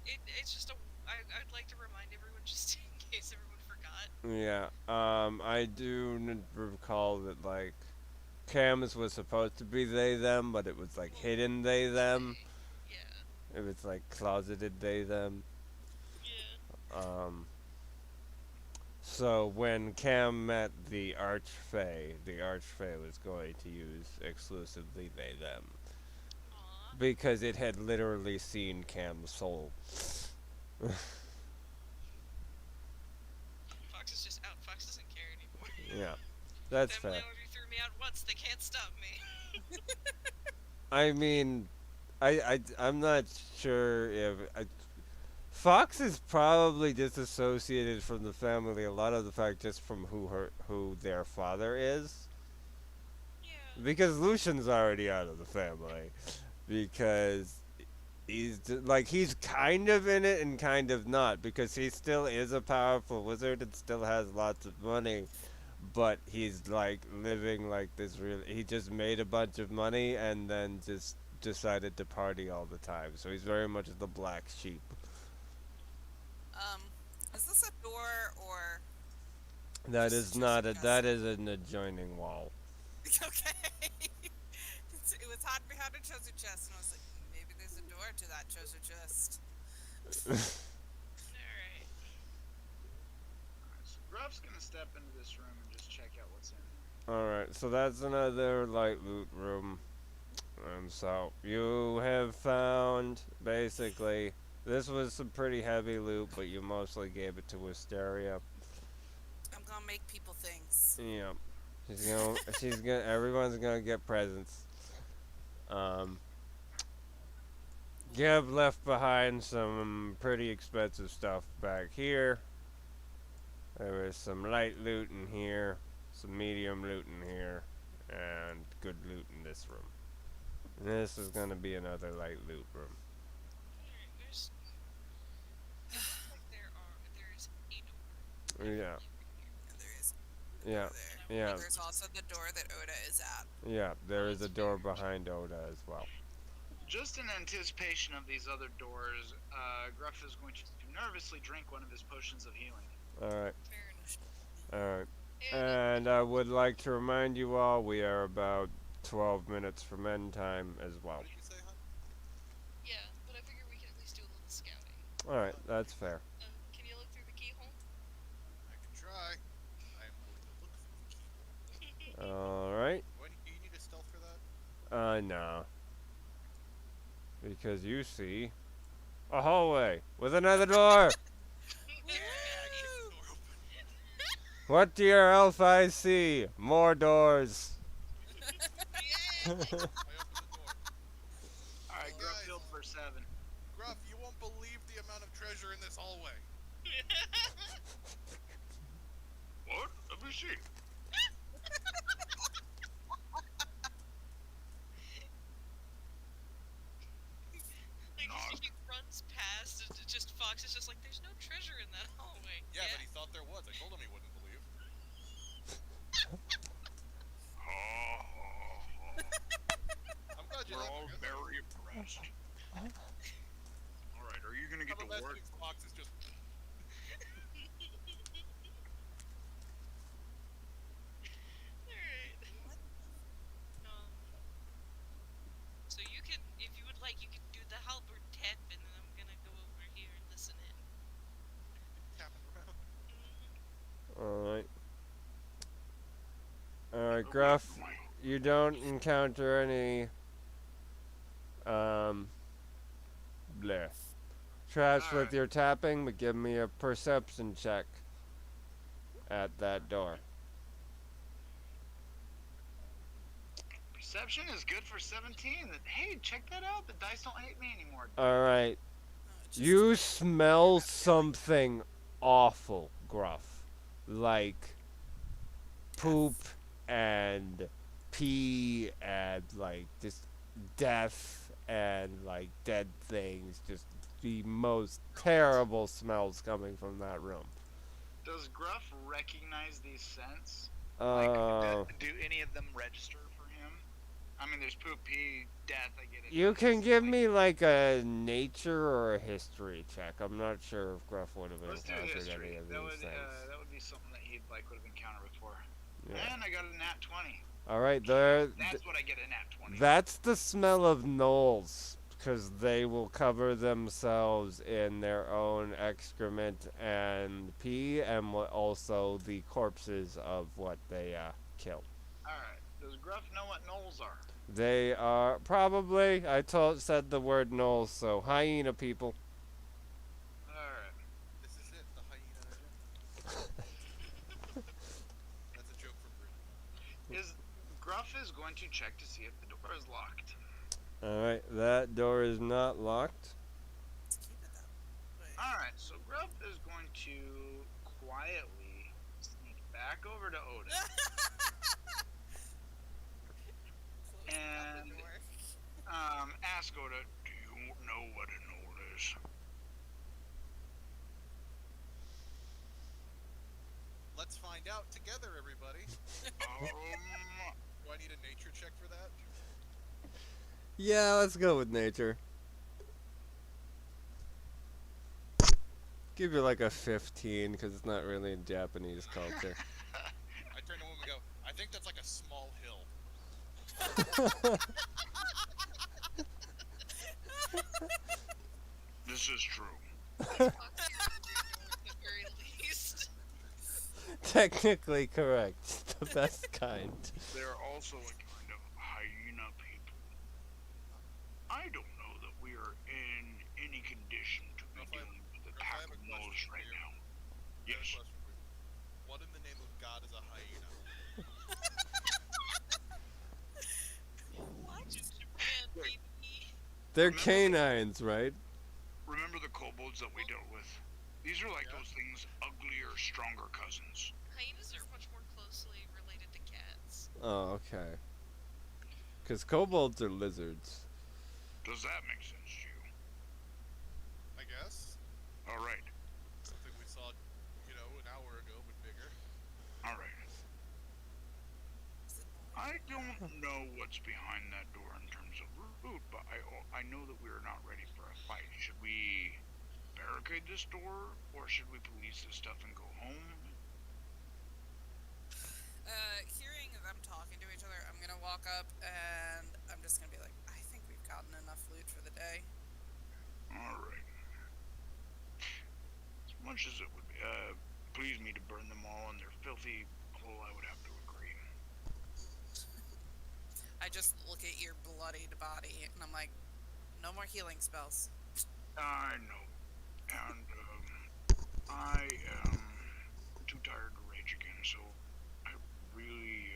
It's just I'd like to remind everyone just in case everyone forgot. Yeah. I do recall that like Cam's was supposed to be they them, but it was like hidden they them. Yeah. It was like closeted they them. Yeah. Um. So when Cam met the Archfey was going to use exclusively they them Aw. because it had literally seen Cam's soul. Fox is just out. Fox doesn't care anymore. Yeah, that's Family fair. already threw me out once. They can't stop me. I mean, I'm not sure if Fox is probably disassociated from the family. A lot of the fact just from who their father is, Yeah. because Lucian's already out of the family, because he's kind of in it and kind of not, because he still is a powerful wizard and still has lots of money, but he's like living like this real. He just made a bunch of money and then just decided to party all the time. So he's very much the black sheep. Um, is this a door or That just a is chest not of a. chest? That is an adjoining wall. Okay. It was hot behind a treasure chest, and I was like, maybe there's a door to that treasure chest. Alright. Alright, so Gruff's gonna step into this room and just check out what's in there. All right, so that's another light loot room. And so you have found basically this was some pretty heavy loot, but you mostly gave it to Wisteria. I'm gonna make people things. Yeah, she's gonna everyone's gonna get presents. Um, Geb left behind some pretty expensive stuff back here. There was some light loot in here, some medium loot in here, and good loot in this room. And this is gonna be another light loot room. Alright, there's. It looks like there's a door. Yeah, And there is a yeah, door there. yeah, But there's also the door that Oda is at. yeah. There is a door behind Oda as well. Just in anticipation of these other doors, Gruff is going to nervously drink one of his potions of healing. All right, Fair enough. all right. And And I would like to remind you all we are about 12 minutes from end time as well. What did you say, hon? yeah, but I figure we can at least do a little scouting. All right, that's fair. Can you look through the keyhole? I can try. I am going to look for the keyhole. All right. Do you need a stealth for that? No. Because you see a hallway with another door. Yeah, keep the door open. What do your elf eyes see? More doors. Yay! I open the door. Alright, Gruff Alright. healed for 7. Gruff, you won't believe the amount of treasure in this hallway. What? Let me see. Like, he runs past, and just Fox is just like, there's no treasure in that hallway. Yeah, but he thought there was. I told him he wouldn't believe. I'm glad you We're laughed all together. very impressed. Alright, are you gonna get How to about last work? week's Fox is just. Alright. So you can, if you would like, you can do the halberd tap, and then I'm gonna go over here and listen in. tapping around. All right. All right, Gruff. You don't encounter any bleh, traps with Alright. your tapping, but give me a perception check at that door. Perception is good for 17. Hey, check that out. The dice don't hate me anymore. All right. Just You smell something awful, Gruff. Like poop and pee and like just death and like dead things. Just the most terrible smells coming from that room. Does Gruff recognize these scents? Uh, Do any of them register for him? I mean, there's poop, pee, death. I get it. you can give me like a nature or a history check. I'm not sure if Gruff would have Let's do encountered history. any of That these would things. that would be something that could have encountered before. Yeah. And I got a nat 20. All right, there. That's what I get a nat 20. That's the smell of gnolls, because they will cover themselves in their own excrement and pee, and also the corpses of what they killed. Alright. Does Gruff know what gnolls are? They are probably. Said the word gnolls, so hyena people. Alright. This is it, the hyena agenda. That's a joke from Britain. Gruff is going to check to see if the door is locked. All right, that door is not locked. Let's keep it that way. Alright, so Gruff is going to quietly sneak back over to Oda. Close the And- door. Ask Oda, do you know what a gnoll is? Let's find out together, everybody. Do I need a nature check for that? Yeah, let's go with nature. Give you like a 15, because it's not really in Japanese culture. I turn to him and go, I think that's like a small hill. This is true. At the very least. Technically correct. The best kind. They're also a kind of hyena people. I don't know that we are in any condition to be Raphael, dealing with the Raphael, I pack have of a gnolls question for right you. now. I have a Yes. question for you. What in the name of God is a hyena? Watch Japan, baby. They're Remember- canines, right? Remember the kobolds that we dealt with? These are like Yeah. those things' uglier, stronger cousins. Hyenas are much more closely related to cats. Oh, okay. Because kobolds are lizards. Does that make sense to you? I guess. Alright, Something we saw, an hour ago, but bigger. alright. Is it I don't know what's behind that door in terms of route, but I know that we are not ready for a fight. Should we barricade this door, or should we police this stuff and go home? Hearing them talking to each other, I'm gonna walk up and I'm just gonna be like, I think we've gotten enough loot for the day. Alright. As much as it would please me to burn them all in their filthy hole, I would have to agree. I just look at your bloodied body and I'm like, no more healing spells. I know. And, I am too tired to rage again, so I really,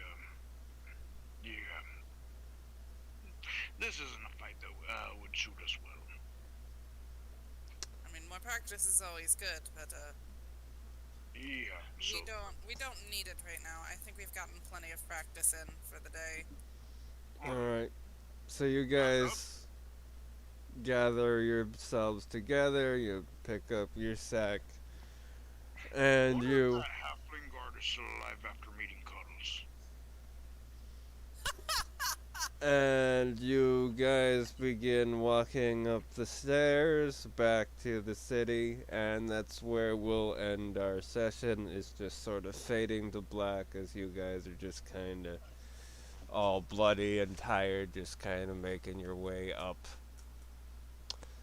yeah. This isn't a fight that would suit us well. I mean, more practice is always good, but Yeah, so, we don't need it right now. I think we've gotten plenty of practice in for the day. Alright. So you guys gather yourselves together, you pick up your sack, and wonder if you... that halfling guard is still alive after meeting Cuddles. And you guys begin walking up the stairs back to the city, and that's where we'll end our session. It's just sort of fading to black as you guys are just kind of all bloody and tired, just kind of making your way up.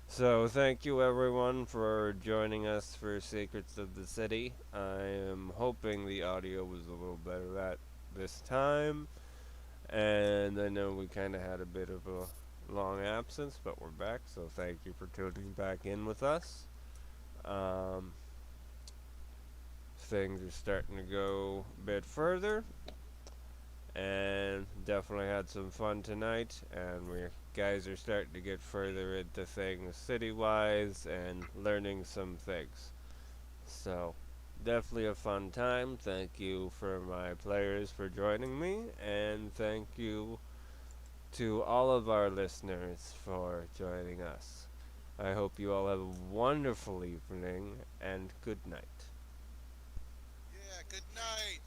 So thank you everyone for joining us for Secrets of the City. I am hoping the audio was a little better at this time. And I know we kind of had a bit of a long absence, but we're back, so thank you for tuning back in with us. Things are starting to go a bit further, and definitely had some fun tonight, and we guys are starting to get further into things city-wise and learning some things. So, definitely a fun time. Thank you for my players for joining me, and thank you to all of our listeners for joining us. I hope you all have a wonderful evening, and good night. Yeah, good night.